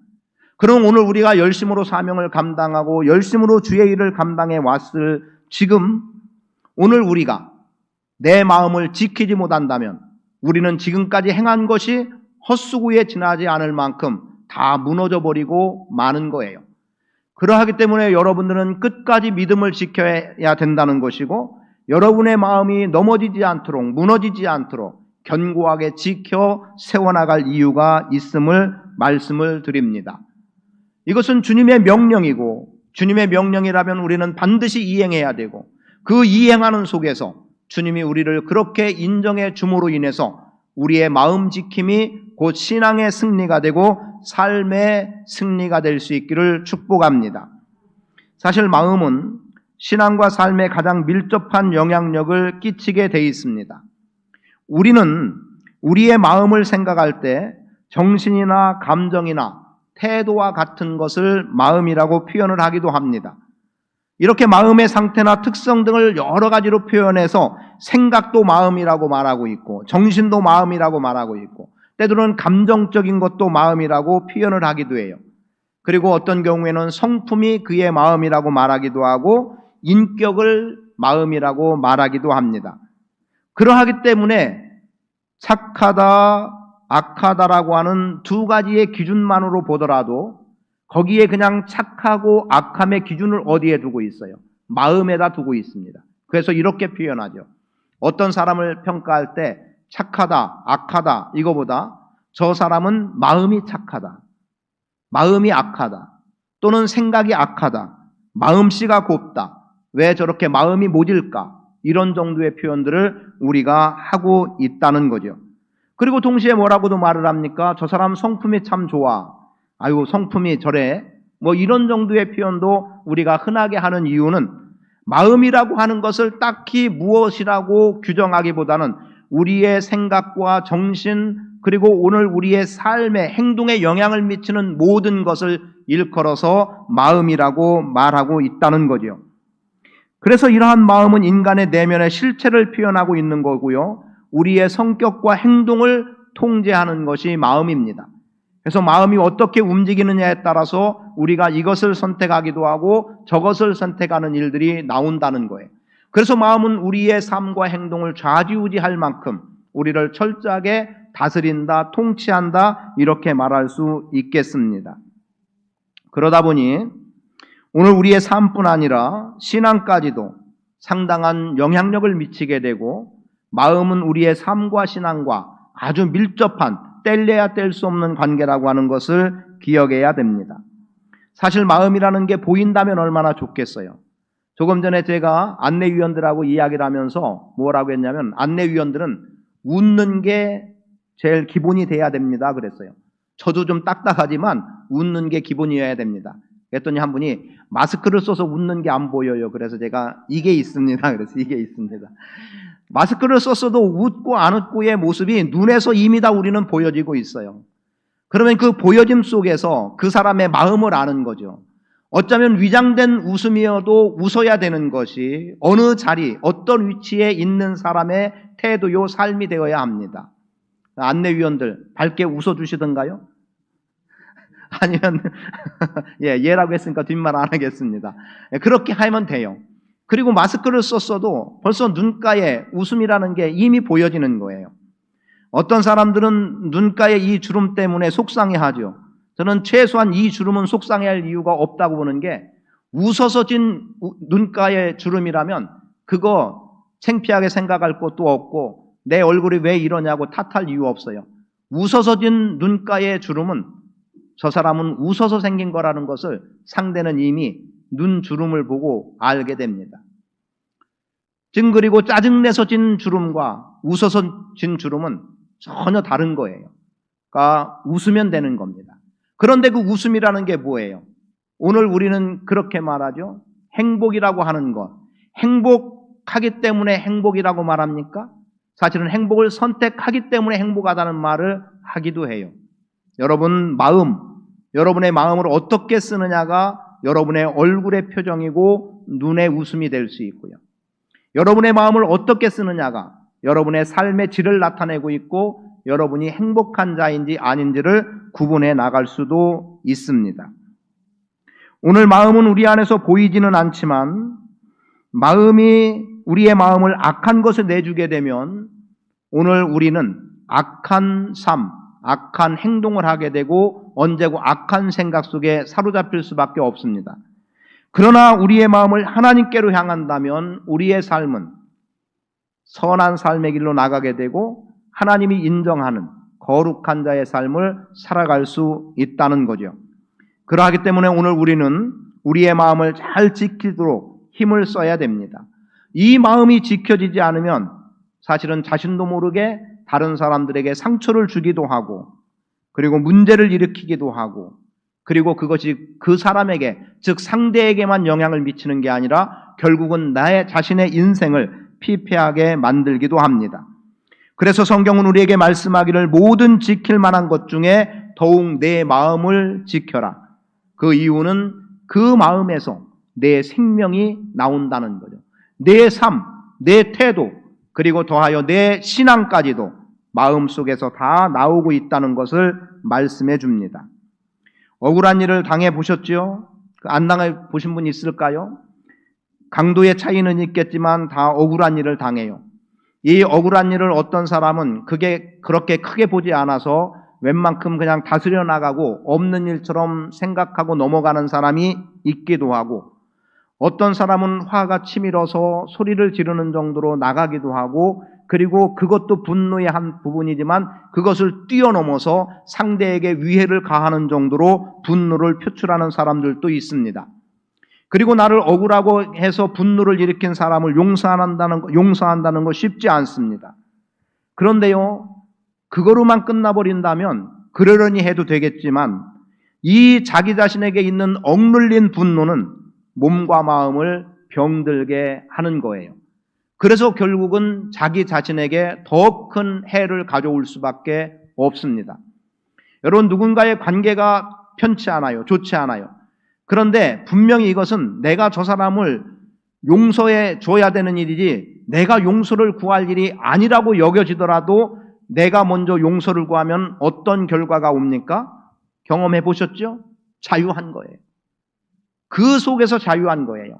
그럼 오늘 우리가 열심으로 사명을 감당하고 열심으로 주의 일을 감당해 왔을 지금, 오늘 우리가 내 마음을 지키지 못한다면 우리는 지금까지 행한 것이 헛수고에 지나지 않을 만큼 다 무너져 버리고 마는 거예요. 그러하기 때문에 여러분들은 끝까지 믿음을 지켜야 된다는 것이고, 여러분의 마음이 넘어지지 않도록, 무너지지 않도록 견고하게 지켜 세워나갈 이유가 있음을 말씀을 드립니다. 이것은 주님의 명령이고, 주님의 명령이라면 우리는 반드시 이행해야 되고, 그 이행하는 속에서 주님이 우리를 그렇게 인정해 줌으로 인해서 우리의 마음 지킴이 곧 신앙의 승리가 되고 삶의 승리가 될 수 있기를 축복합니다. 사실 마음은 신앙과 삶에 가장 밀접한 영향력을 끼치게 돼 있습니다. 우리는 우리의 마음을 생각할 때 정신이나 감정이나 태도와 같은 것을 마음이라고 표현을 하기도 합니다. 이렇게 마음의 상태나 특성 등을 여러 가지로 표현해서 생각도 마음이라고 말하고 있고, 정신도 마음이라고 말하고 있고, 때로는 감정적인 것도 마음이라고 표현을 하기도 해요. 그리고 어떤 경우에는 성품이 그의 마음이라고 말하기도 하고 인격을 마음이라고 말하기도 합니다. 그러하기 때문에 착하다, 악하다라고 하는 두 가지의 기준만으로 보더라도 거기에 그냥 착하고 악함의 기준을 어디에 두고 있어요? 마음에다 두고 있습니다. 그래서 이렇게 표현하죠. 어떤 사람을 평가할 때 착하다, 악하다 이거보다 저 사람은 마음이 착하다, 마음이 악하다, 또는 생각이 악하다, 마음씨가 곱다, 왜 저렇게 마음이 모질까, 이런 정도의 표현들을 우리가 하고 있다는 거죠. 그리고 동시에 뭐라고도 말을 합니까? 저 사람 성품이 참 좋아, 아유 성품이 저래, 뭐 이런 정도의 표현도 우리가 흔하게 하는 이유는 마음이라고 하는 것을 딱히 무엇이라고 규정하기보다는 우리의 생각과 정신, 그리고 오늘 우리의 삶의 행동에 영향을 미치는 모든 것을 일컬어서 마음이라고 말하고 있다는 거죠. 그래서 이러한 마음은 인간의 내면의 실체를 표현하고 있는 거고요, 우리의 성격과 행동을 통제하는 것이 마음입니다. 그래서 마음이 어떻게 움직이느냐에 따라서 우리가 이것을 선택하기도 하고 저것을 선택하는 일들이 나온다는 거예요. 그래서 마음은 우리의 삶과 행동을 좌지우지할 만큼 우리를 철저하게 다스린다, 통치한다, 이렇게 말할 수 있겠습니다. 그러다 보니 오늘 우리의 삶뿐 아니라 신앙까지도 상당한 영향력을 미치게 되고, 마음은 우리의 삶과 신앙과 아주 밀접한 뗄래야 뗄 수 없는 관계라고 하는 것을 기억해야 됩니다. 사실 마음이라는 게 보인다면 얼마나 좋겠어요. 조금 전에 제가 안내위원들하고 이야기를 하면서 뭐라고 했냐면, 안내위원들은 웃는 게 제일 기본이 돼야 됩니다 그랬어요. 저도 좀 딱딱하지만 웃는 게 기본이어야 됩니다. 그랬더니 한 분이 마스크를 써서 웃는 게 안 보여요. 그래서 제가 이게 있습니다. 그래서 이게 있습니다. 마스크를 썼어도 웃고 안 웃고의 모습이 눈에서 이미 다 우리는 보여지고 있어요. 그러면 그 보여짐 속에서 그 사람의 마음을 아는 거죠. 어쩌면 위장된 웃음이어도 웃어야 되는 것이 어느 자리, 어떤 위치에 있는 사람의 태도요, 삶이 되어야 합니다. 안내위원들 밝게 웃어주시던가요? 아니면 예라고 했으니까 뒷말 안 하겠습니다. 그렇게 하면 돼요. 그리고 마스크를 썼어도 벌써 눈가에 웃음이라는 게 이미 보여지는 거예요. 어떤 사람들은 눈가에 이 주름 때문에 속상해하죠. 저는 최소한 이 주름은 속상해할 이유가 없다고 보는 게, 웃어서 진 눈가의 주름이라면 그거 창피하게 생각할 것도 없고 내 얼굴이 왜 이러냐고 탓할 이유 없어요. 웃어서 진 눈가의 주름은 저 사람은 웃어서 생긴 거라는 것을 상대는 이미 눈 주름을 보고 알게 됩니다. 찡그리고 짜증내서 진 주름과 웃어서 진 주름은 전혀 다른 거예요. 그러니까 웃으면 되는 겁니다. 그런데 그 웃음이라는 게 뭐예요? 오늘 우리는 그렇게 말하죠. 행복이라고 하는 것. 행복하기 때문에 행복이라고 말합니까? 사실은 행복을 선택하기 때문에 행복하다는 말을 하기도 해요. 여러분의 마음을 어떻게 쓰느냐가 여러분의 얼굴의 표정이고 눈의 웃음이 될 수 있고요. 여러분의 마음을 어떻게 쓰느냐가 여러분의 삶의 질을 나타내고 있고 여러분이 행복한 자인지 아닌지를 구분해 나갈 수도 있습니다. 오늘 마음은 우리 안에서 보이지는 않지만 우리의 마음을 악한 것을 내주게 되면 오늘 우리는 악한 삶, 악한 행동을 하게 되고 언제고 악한 생각 속에 사로잡힐 수밖에 없습니다. 그러나 우리의 마음을 하나님께로 향한다면 우리의 삶은 선한 삶의 길로 나가게 되고 하나님이 인정하는 거룩한 자의 삶을 살아갈 수 있다는 거죠. 그러하기 때문에 오늘 우리는 우리의 마음을 잘 지키도록 힘을 써야 됩니다. 이 마음이 지켜지지 않으면 사실은 자신도 모르게 다른 사람들에게 상처를 주기도 하고 그리고 문제를 일으키기도 하고 그리고 그것이 그 사람에게 즉 상대에게만 영향을 미치는 게 아니라 결국은 나의 자신의 인생을 피폐하게 만들기도 합니다. 그래서 성경은 우리에게 말씀하기를 모든 지킬 만한 것 중에 더욱 내 마음을 지켜라. 그 이유는 그 마음에서 내 생명이 나온다는 거죠. 내 삶, 내 태도 그리고 더하여 내 신앙까지도 마음속에서 다 나오고 있다는 것을 말씀해 줍니다. 억울한 일을 당해보셨죠? 안 당해보신 분 있을까요? 강도의 차이는 있겠지만 다 억울한 일을 당해요. 이 억울한 일을 어떤 사람은 그게 그렇게 크게 보지 않아서 웬만큼 그냥 다스려 나가고 없는 일처럼 생각하고 넘어가는 사람이 있기도 하고 어떤 사람은 화가 치밀어서 소리를 지르는 정도로 나가기도 하고 그리고 그것도 분노의 한 부분이지만 그것을 뛰어넘어서 상대에게 위해를 가하는 정도로 분노를 표출하는 사람들도 있습니다. 그리고 나를 억울하고 해서 분노를 일으킨 사람을 용서한다는 거 쉽지 않습니다. 그런데요, 그거로만 끝나버린다면 그러려니 해도 되겠지만 이 자기 자신에게 있는 억눌린 분노는 몸과 마음을 병들게 하는 거예요. 그래서 결국은 자기 자신에게 더 큰 해를 가져올 수밖에 없습니다. 여러분, 누군가의 관계가 편치 않아요. 좋지 않아요. 그런데 분명히 이것은 내가 저 사람을 용서해 줘야 되는 일이지 내가 용서를 구할 일이 아니라고 여겨지더라도 내가 먼저 용서를 구하면 어떤 결과가 옵니까? 경험해 보셨죠? 자유한 거예요. 그 속에서 자유한 거예요.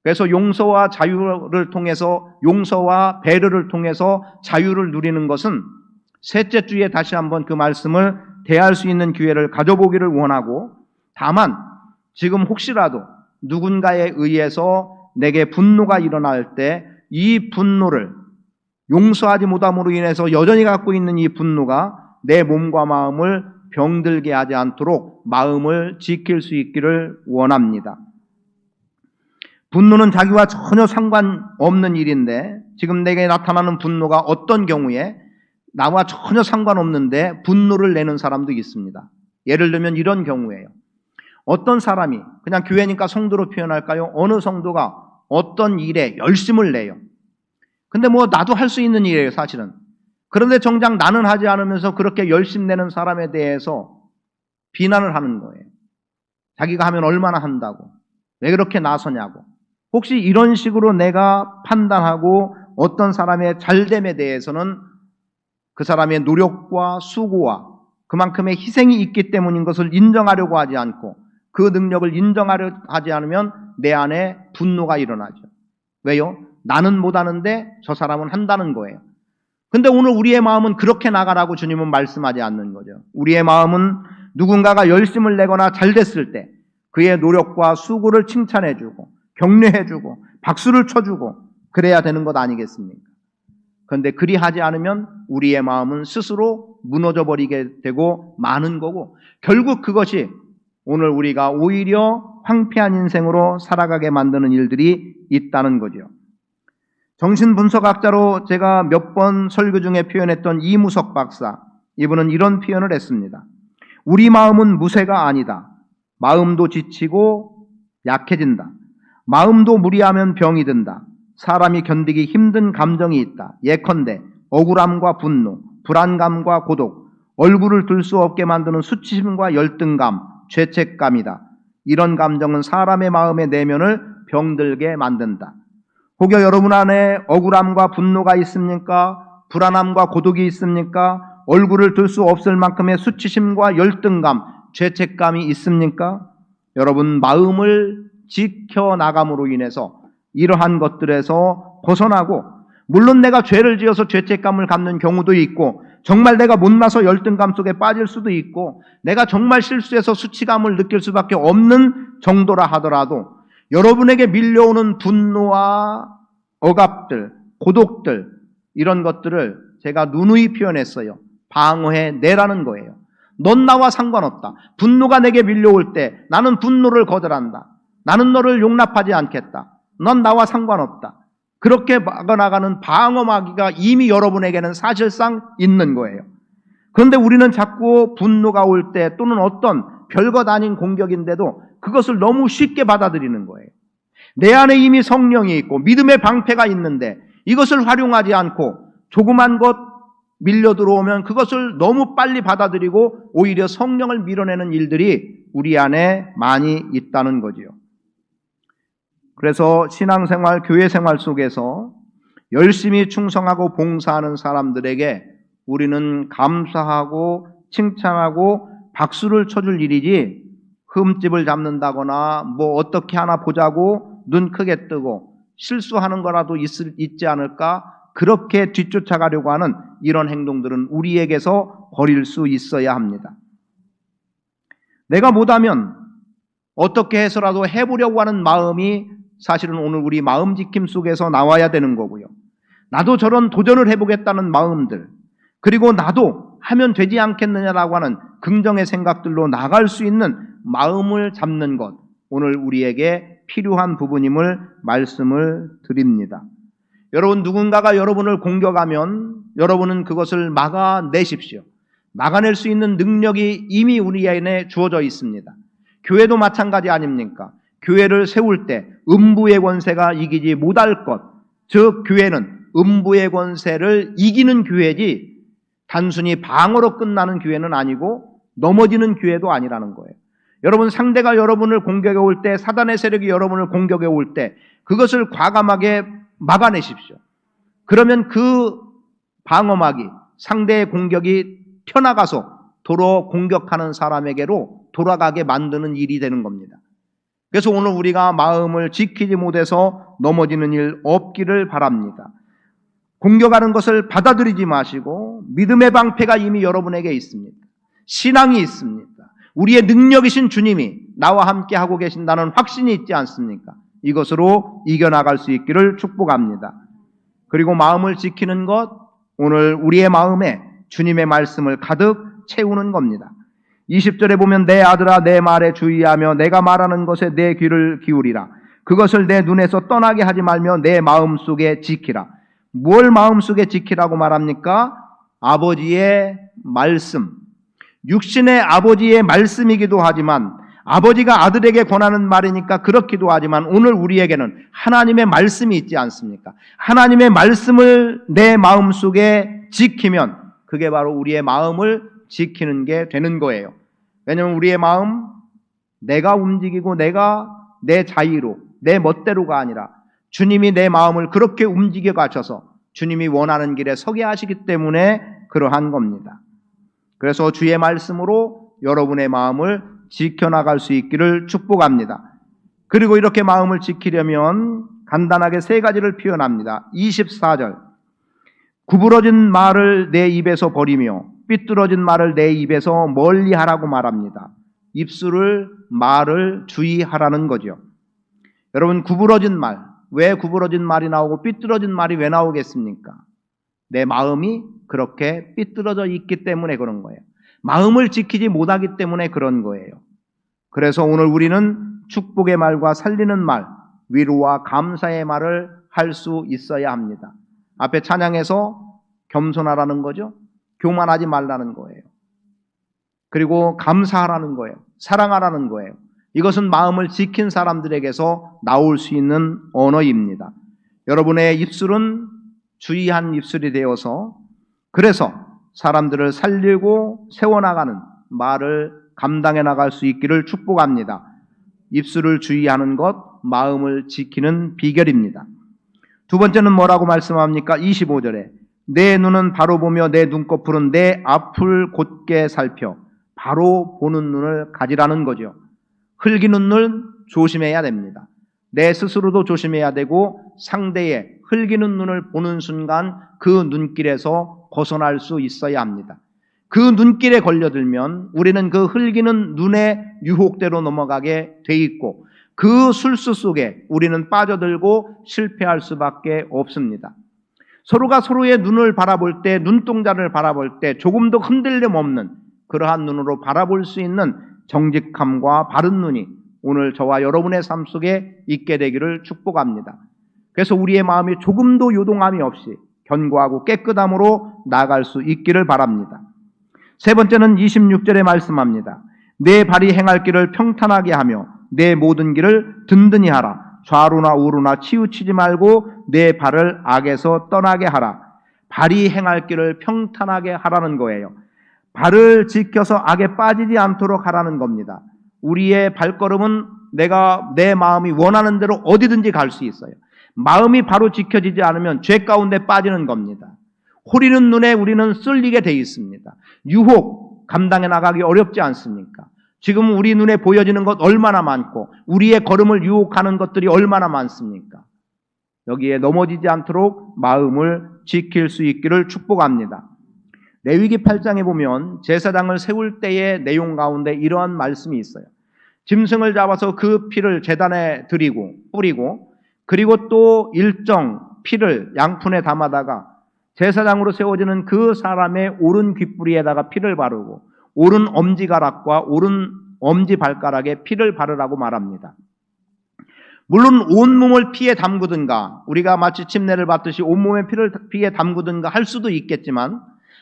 그래서 용서와 자유를 통해서 용서와 배려를 통해서 자유를 누리는 것은 셋째 주에 다시 한번 그 말씀을 대할 수 있는 기회를 가져보기를 원하고 다만 지금 혹시라도 누군가에 의해서 내게 분노가 일어날 때 이 분노를 용서하지 못함으로 인해서 여전히 갖고 있는 이 분노가 내 몸과 마음을 병들게 하지 않도록 마음을 지킬 수 있기를 원합니다. 분노는 자기와 전혀 상관없는 일인데 지금 내게 나타나는 분노가 어떤 경우에 나와 전혀 상관없는데 분노를 내는 사람도 있습니다. 예를 들면 이런 경우예요. 어떤 사람이 그냥 교회니까 성도로 표현할까요? 어느 성도가 어떤 일에 열심을 내요. 근데 뭐 나도 할 수 있는 일이에요, 사실은. 그런데 정작 나는 하지 않으면서 그렇게 열심 내는 사람에 대해서 비난을 하는 거예요. 자기가 하면 얼마나 한다고. 왜 그렇게 나서냐고. 혹시 이런 식으로 내가 판단하고 어떤 사람의 잘됨에 대해서는 그 사람의 노력과 수고와 그만큼의 희생이 있기 때문인 것을 인정하려고 하지 않고 그 능력을 인정하려 하지 않으면 내 안에 분노가 일어나죠. 왜요? 나는 못하는데 저 사람은 한다는 거예요. 근데 오늘 우리의 마음은 그렇게 나가라고 주님은 말씀하지 않는 거죠. 우리의 마음은 누군가가 열심을 내거나 잘 됐을 때 그의 노력과 수고를 칭찬해주고 격려해주고 박수를 쳐주고 그래야 되는 것 아니겠습니까? 그런데 그리하지 않으면 우리의 마음은 스스로 무너져 버리게 되고 마는 거고 결국 그것이 오늘 우리가 오히려 황폐한 인생으로 살아가게 만드는 일들이 있다는 거죠. 정신분석학자로 제가 몇 번 설교 중에 표현했던 이무석 박사, 이분은 이런 표현을 했습니다. 우리 마음은 무쇠가 아니다. 마음도 지치고 약해진다. 마음도 무리하면 병이 든다. 사람이 견디기 힘든 감정이 있다. 예컨대 억울함과 분노, 불안감과 고독, 얼굴을 들 수 없게 만드는 수치심과 열등감, 죄책감이다. 이런 감정은 사람의 마음의 내면을 병들게 만든다. 혹여 여러분 안에 억울함과 분노가 있습니까? 불안함과 고독이 있습니까? 얼굴을 들 수 없을 만큼의 수치심과 열등감, 죄책감이 있습니까? 여러분 마음을 지켜나감으로 인해서 이러한 것들에서 벗어나고 물론 내가 죄를 지어서 죄책감을 갖는 경우도 있고 정말 내가 못나서 열등감 속에 빠질 수도 있고 내가 정말 실수해서 수치감을 느낄 수밖에 없는 정도라 하더라도 여러분에게 밀려오는 분노와 억압들, 고독들 이런 것들을 제가 누누이 표현했어요. 방어해내라는 거예요. 넌 나와 상관없다. 분노가 내게 밀려올 때 나는 분노를 거절한다. 나는 너를 용납하지 않겠다. 넌 나와 상관없다. 그렇게 막아나가는 방어막이가 이미 여러분에게는 사실상 있는 거예요. 그런데 우리는 자꾸 분노가 올 때 또는 어떤 별것 아닌 공격인데도 그것을 너무 쉽게 받아들이는 거예요. 내 안에 이미 성령이 있고 믿음의 방패가 있는데 이것을 활용하지 않고 조그만 것 밀려 들어오면 그것을 너무 빨리 받아들이고 오히려 성령을 밀어내는 일들이 우리 안에 많이 있다는 거지요. 그래서 신앙생활, 교회생활 속에서 열심히 충성하고 봉사하는 사람들에게 우리는 감사하고 칭찬하고 박수를 쳐줄 일이지 흠집을 잡는다거나 뭐 어떻게 하나 보자고 눈 크게 뜨고 실수하는 거라도 있지 않을까 그렇게 뒤쫓아가려고 하는 이런 행동들은 우리에게서 버릴 수 있어야 합니다. 내가 못하면 어떻게 해서라도 해보려고 하는 마음이 사실은 오늘 우리 마음 지킴 속에서 나와야 되는 거고요. 나도 저런 도전을 해보겠다는 마음들, 그리고 나도 하면 되지 않겠느냐라고 하는 긍정의 생각들로 나갈 수 있는 마음을 잡는 것, 오늘 우리에게 필요한 부분임을 말씀을 드립니다. 여러분, 누군가가 여러분을 공격하면 여러분은 그것을 막아내십시오. 막아낼 수 있는 능력이 이미 우리 안에 주어져 있습니다. 교회도 마찬가지 아닙니까? 교회를 세울 때 음부의 권세가 이기지 못할 것, 즉 교회는 음부의 권세를 이기는 교회지 단순히 방어로 끝나는 교회는 아니고 넘어지는 교회도 아니라는 거예요. 여러분, 상대가 여러분을 공격해 올 때, 사단의 세력이 여러분을 공격해 올 때 그것을 과감하게 막아내십시오. 그러면 그 방어막이 상대의 공격이 튀어나가서 도로 공격하는 사람에게로 돌아가게 만드는 일이 되는 겁니다. 그래서 오늘 우리가 마음을 지키지 못해서 넘어지는 일 없기를 바랍니다. 공격하는 것을 받아들이지 마시고 믿음의 방패가 이미 여러분에게 있습니다. 신앙이 있습니다. 우리의 능력이신 주님이 나와 함께 하고 계신다는 확신이 있지 않습니까? 이것으로 이겨나갈 수 있기를 축복합니다. 그리고 마음을 지키는 것, 오늘 우리의 마음에 주님의 말씀을 가득 채우는 겁니다. 20절에 보면 내 아들아 내 말에 주의하며 내가 말하는 것에 내 귀를 기울이라. 그것을 내 눈에서 떠나게 하지 말며 내 마음속에 지키라. 뭘 마음속에 지키라고 말합니까? 아버지의 말씀. 육신의 아버지의 말씀이기도 하지만 아버지가 아들에게 권하는 말이니까 그렇기도 하지만 오늘 우리에게는 하나님의 말씀이 있지 않습니까? 하나님의 말씀을 내 마음속에 지키면 그게 바로 우리의 마음을 지키는 게 되는 거예요. 왜냐하면 우리의 마음, 내가 움직이고 내가 내 자유로, 내 멋대로가 아니라 주님이 내 마음을 그렇게 움직여 가셔서 주님이 원하는 길에 서게 하시기 때문에 그러한 겁니다. 그래서 주의 말씀으로 여러분의 마음을 지켜나갈 수 있기를 축복합니다. 그리고 이렇게 마음을 지키려면 간단하게 세 가지를 표현합니다. 24절, 구부러진 말을 내 입에서 버리며 삐뚤어진 말을 내 입에서 멀리하라고 말합니다. 입술을, 말을 주의하라는 거죠. 여러분, 구부러진 말, 왜 구부러진 말이 나오고 삐뚤어진 말이 왜 나오겠습니까? 내 마음이 그렇게 삐뚤어져 있기 때문에 그런 거예요. 마음을 지키지 못하기 때문에 그런 거예요. 그래서 오늘 우리는 축복의 말과 살리는 말, 위로와 감사의 말을 할 수 있어야 합니다. 앞에 찬양에서 겸손하라는 거죠. 교만하지 말라는 거예요. 그리고 감사하라는 거예요. 사랑하라는 거예요. 이것은 마음을 지킨 사람들에게서 나올 수 있는 언어입니다. 여러분의 입술은 주의한 입술이 되어서 그래서 사람들을 살리고 세워나가는 말을 감당해 나갈 수 있기를 축복합니다. 입술을 주의하는 것, 마음을 지키는 비결입니다. 두 번째는 뭐라고 말씀합니까? 25절에 내 눈은 바로 보며 내 눈꺼풀은 내 앞을 곧게 살펴 바로 보는 눈을 가지라는 거죠. 흘기는 눈 조심해야 됩니다. 내 스스로도 조심해야 되고 상대의 흘기는 눈을 보는 순간 그 눈길에서 벗어날 수 있어야 합니다. 그 눈길에 걸려들면 우리는 그 흘기는 눈의 유혹대로 넘어가게 돼 있고 그 술수 속에 우리는 빠져들고 실패할 수밖에 없습니다. 서로가 서로의 눈을 바라볼 때, 눈동자를 바라볼 때 조금도 흔들림 없는 그러한 눈으로 바라볼 수 있는 정직함과 바른 눈이 오늘 저와 여러분의 삶 속에 있게 되기를 축복합니다. 그래서 우리의 마음이 조금도 요동함이 없이 견고하고 깨끗함으로 나아갈 수 있기를 바랍니다. 세 번째는 26절에 말씀합니다. 내 발이 행할 길을 평탄하게 하며 내 모든 길을 든든히 하라. 좌로나 우로나 치우치지 말고 내 발을 악에서 떠나게 하라. 발이 행할 길을 평탄하게 하라는 거예요. 발을 지켜서 악에 빠지지 않도록 하라는 겁니다. 우리의 발걸음은 내 마음이 원하는 대로 어디든지 갈 수 있어요. 마음이 바로 지켜지지 않으면 죄 가운데 빠지는 겁니다. 호리는 눈에 우리는 쏠리게 돼 있습니다. 유혹 감당해 나가기 어렵지 않습니까? 지금 우리 눈에 보여지는 것 얼마나 많고 우리의 걸음을 유혹하는 것들이 얼마나 많습니까? 여기에 넘어지지 않도록 마음을 지킬 수 있기를 축복합니다. 레위기 8장에 보면 제사장을 세울 때의 내용 가운데 이러한 말씀이 있어요. 짐승을 잡아서 그 피를 제단에 드리고 뿌리고 그리고 또 일정 피를 양푼에 담아다가 제사장으로 세워지는 그 사람의 오른 귓부리에다가 피를 바르고 오른 엄지가락과 오른 엄지발가락에 피를 바르라고 말합니다. 물론 온몸을 피에 담그든가 우리가 마치 침례를 받듯이 온몸의 피를 피에 담그든가 할 수도 있겠지만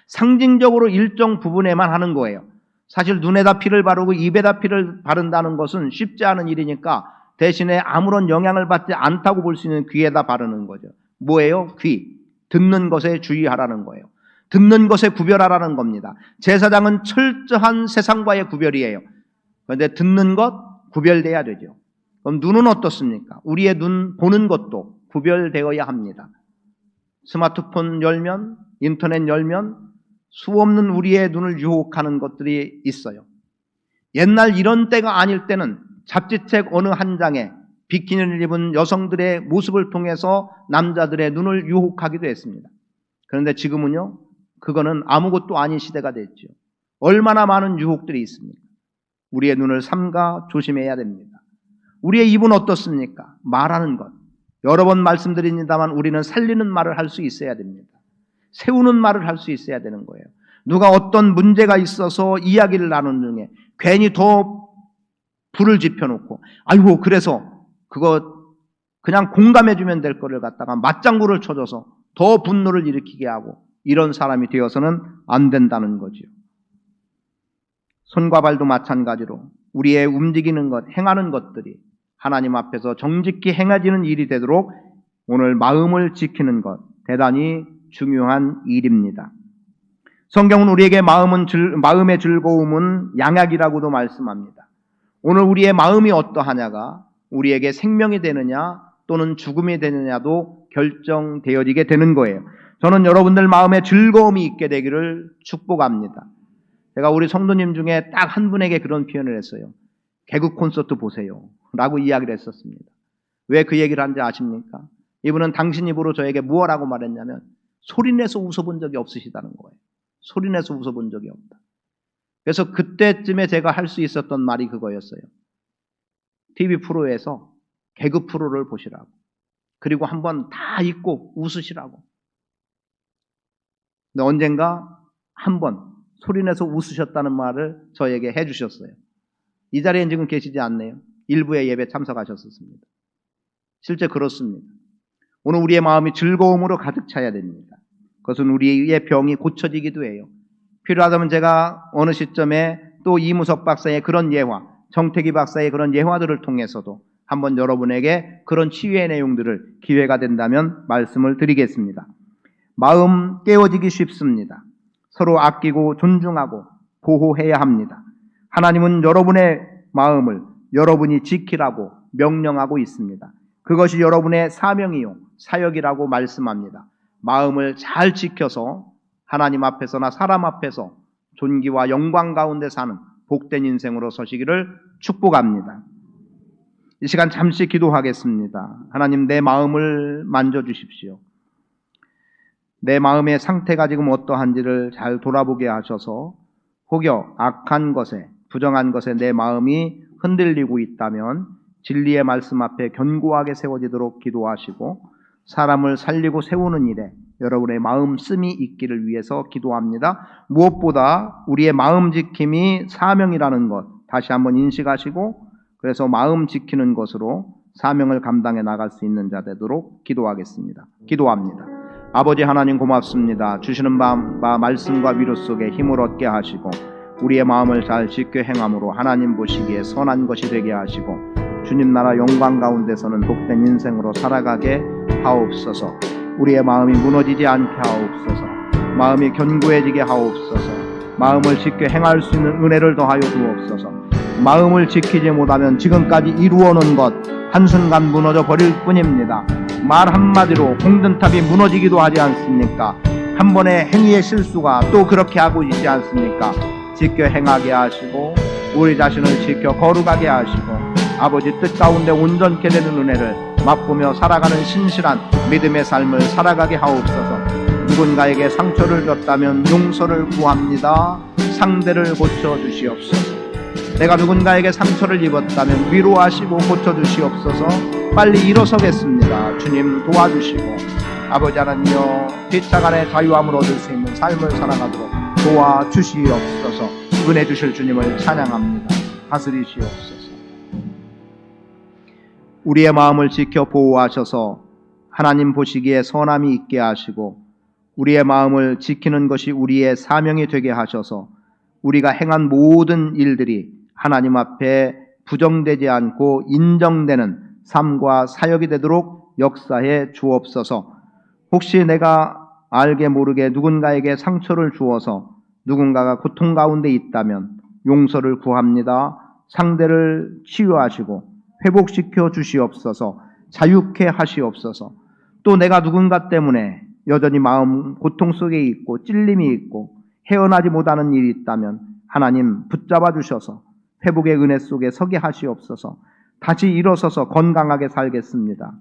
상징적으로 일정 부분에만 하는 거예요. 사실 눈에다 피를 바르고 입에다 피를 바른다는 것은 쉽지 않은 일이니까 대신에 아무런 영향을 받지 않다고 볼 수 있는 귀에다 바르는 거죠. 뭐예요? 귀. 듣는 것에 주의하라는 거예요. 듣는 것에 구별하라는 겁니다. 제사장은 철저한 세상과의 구별이에요. 그런데 듣는 것 구별돼야 되죠. 그럼 눈은 어떻습니까? 우리의 눈 보는 것도 구별되어야 합니다. 스마트폰 열면, 인터넷 열면 수없는 우리의 눈을 유혹하는 것들이 있어요. 옛날 이런 때가 아닐 때는 잡지책 어느 한 장에 비키니를 입은 여성들의 모습을 통해서 남자들의 눈을 유혹하기도 했습니다. 그런데 지금은요, 그거는 아무것도 아닌 시대가 됐죠. 얼마나 많은 유혹들이 있습니까? 우리의 눈을 삼가 조심해야 됩니다. 우리의 입은 어떻습니까? 말하는 것. 여러 번 말씀드립니다만 우리는 살리는 말을 할 수 있어야 됩니다. 세우는 말을 할 수 있어야 되는 거예요. 누가 어떤 문제가 있어서 이야기를 나누는 중에 괜히 더 불을 지펴놓고 아이고 그래서 그거 그냥 공감해주면 될 거를 갖다가 맞장구를 쳐줘서 더 분노를 일으키게 하고 이런 사람이 되어서는 안 된다는 거지요. 손과 발도 마찬가지로 우리의 움직이는 것, 행하는 것들이 하나님 앞에서 정직히 행해지는 일이 되도록 오늘 마음을 지키는 것 대단히 중요한 일입니다. 성경은 우리에게 마음의 즐거움은 양약이라고도 말씀합니다. 오늘 우리의 마음이 어떠하냐가 우리에게 생명이 되느냐 또는 죽음이 되느냐도 결정되어지게 되는 거예요. 저는 여러분들 마음에 즐거움이 있게 되기를 축복합니다. 제가 우리 성도님 중에 딱 한 분에게 그런 표현을 했어요. 개그 콘서트 보세요 라고 이야기를 했었습니다. 왜 그 얘기를 한지 아십니까? 이분은 당신 입으로 저에게 무엇라고 말했냐면 소리내서 웃어본 적이 없으시다는 거예요. 소리내서 웃어본 적이 없다. 그래서 그때쯤에 제가 할 수 있었던 말이 그거였어요. TV 프로에서 개그 프로를 보시라고. 그리고 한번 다 잊고 웃으시라고. 근데 언젠가 한번 소리내서 웃으셨다는 말을 저에게 해주셨어요. 이 자리엔 지금 계시지 않네요. 일부의 예배 참석하셨었습니다. 실제 그렇습니다. 오늘 우리의 마음이 즐거움으로 가득 차야 됩니다. 그것은 우리의 병이 고쳐지기도 해요. 필요하다면 제가 어느 시점에 또 이무석 박사의 그런 예화, 정태기 박사의 그런 예화들을 통해서도 한번 여러분에게 그런 치유의 내용들을 기회가 된다면 말씀을 드리겠습니다. 마음 깨어지기 쉽습니다. 서로 아끼고 존중하고 보호해야 합니다. 하나님은 여러분의 마음을 여러분이 지키라고 명령하고 있습니다. 그것이 여러분의 사명이요 사역이라고 말씀합니다. 마음을 잘 지켜서 하나님 앞에서나 사람 앞에서 존귀와 영광 가운데 사는 복된 인생으로 서시기를 축복합니다. 이 시간 잠시 기도하겠습니다. 하나님 내 마음을 만져주십시오. 내 마음의 상태가 지금 어떠한지를 잘 돌아보게 하셔서 혹여 악한 것에 부정한 것에 내 마음이 흔들리고 있다면 진리의 말씀 앞에 견고하게 세워지도록 기도하시고 사람을 살리고 세우는 일에 여러분의 마음씀이 있기를 위해서 기도합니다. 무엇보다 우리의 마음 지킴이 사명이라는 것 다시 한번 인식하시고 그래서 마음 지키는 것으로 사명을 감당해 나갈 수 있는 자 되도록 기도하겠습니다. 기도합니다. 아버지 하나님 고맙습니다. 주시는 바 말씀과 위로 속에 힘을 얻게 하시고 우리의 마음을 잘 지켜 행함으로 하나님 보시기에 선한 것이 되게 하시고 주님 나라 영광 가운데서는 복된 인생으로 살아가게 하옵소서. 우리의 마음이 무너지지 않게 하옵소서. 마음이 견고해지게 하옵소서. 마음을 지켜 행할 수 있는 은혜를 더하여 주옵소서. 마음을 지키지 못하면 지금까지 이루어놓은 것 한순간 무너져 버릴 뿐입니다. 말 한마디로 공든탑이 무너지기도 하지 않습니까? 한 번의 행위의 실수가 또 그렇게 하고 있지 않습니까? 지켜 행하게 하시고 우리 자신을 지켜 거룩하게 하시고 아버지 뜻 가운데 온전케 되는 은혜를 맛보며 살아가는 신실한 믿음의 삶을 살아가게 하옵소서. 누군가에게 상처를 줬다면 용서를 구합니다. 상대를 고쳐주시옵소서. 내가 누군가에게 상처를 입었다면 위로하시고 고쳐주시옵소서. 빨리 일어서겠습니다. 주님 도와주시고 아버지 하나님여 뒷작 안에 자유함을 얻을 수 있는 삶을 살아가도록 도와주시옵소서. 은혜 주실 주님을 찬양합니다. 다스리시옵소서. 우리의 마음을 지켜 보호하셔서 하나님 보시기에 선함이 있게 하시고 우리의 마음을 지키는 것이 우리의 사명이 되게 하셔서 우리가 행한 모든 일들이 하나님 앞에 부정되지 않고 인정되는 삶과 사역이 되도록 역사해 주옵소서. 혹시 내가 알게 모르게 누군가에게 상처를 주어서 누군가가 고통 가운데 있다면 용서를 구합니다. 상대를 치유하시고 회복시켜 주시옵소서. 자유케 하시옵소서. 또 내가 누군가 때문에 여전히 마음 고통 속에 있고 찔림이 있고 헤어나지 못하는 일이 있다면 하나님 붙잡아 주셔서 회복의 은혜 속에 서게 하시옵소서. 다시 일어서서 건강하게 살겠습니다.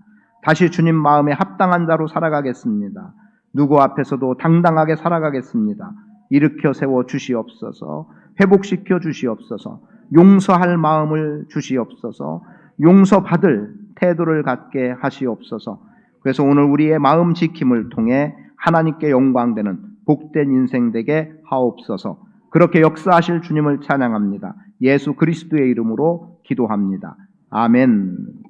다시 주님 마음에 합당한 자로 살아가겠습니다. 누구 앞에서도 당당하게 살아가겠습니다. 일으켜 세워 주시옵소서. 회복시켜 주시옵소서. 용서할 마음을 주시옵소서. 용서받을 태도를 갖게 하시옵소서. 그래서 오늘 우리의 마음 지킴을 통해 하나님께 영광되는 복된 인생 되게 하옵소서. 그렇게 역사하실 주님을 찬양합니다. 예수 그리스도의 이름으로 기도합니다. 아멘.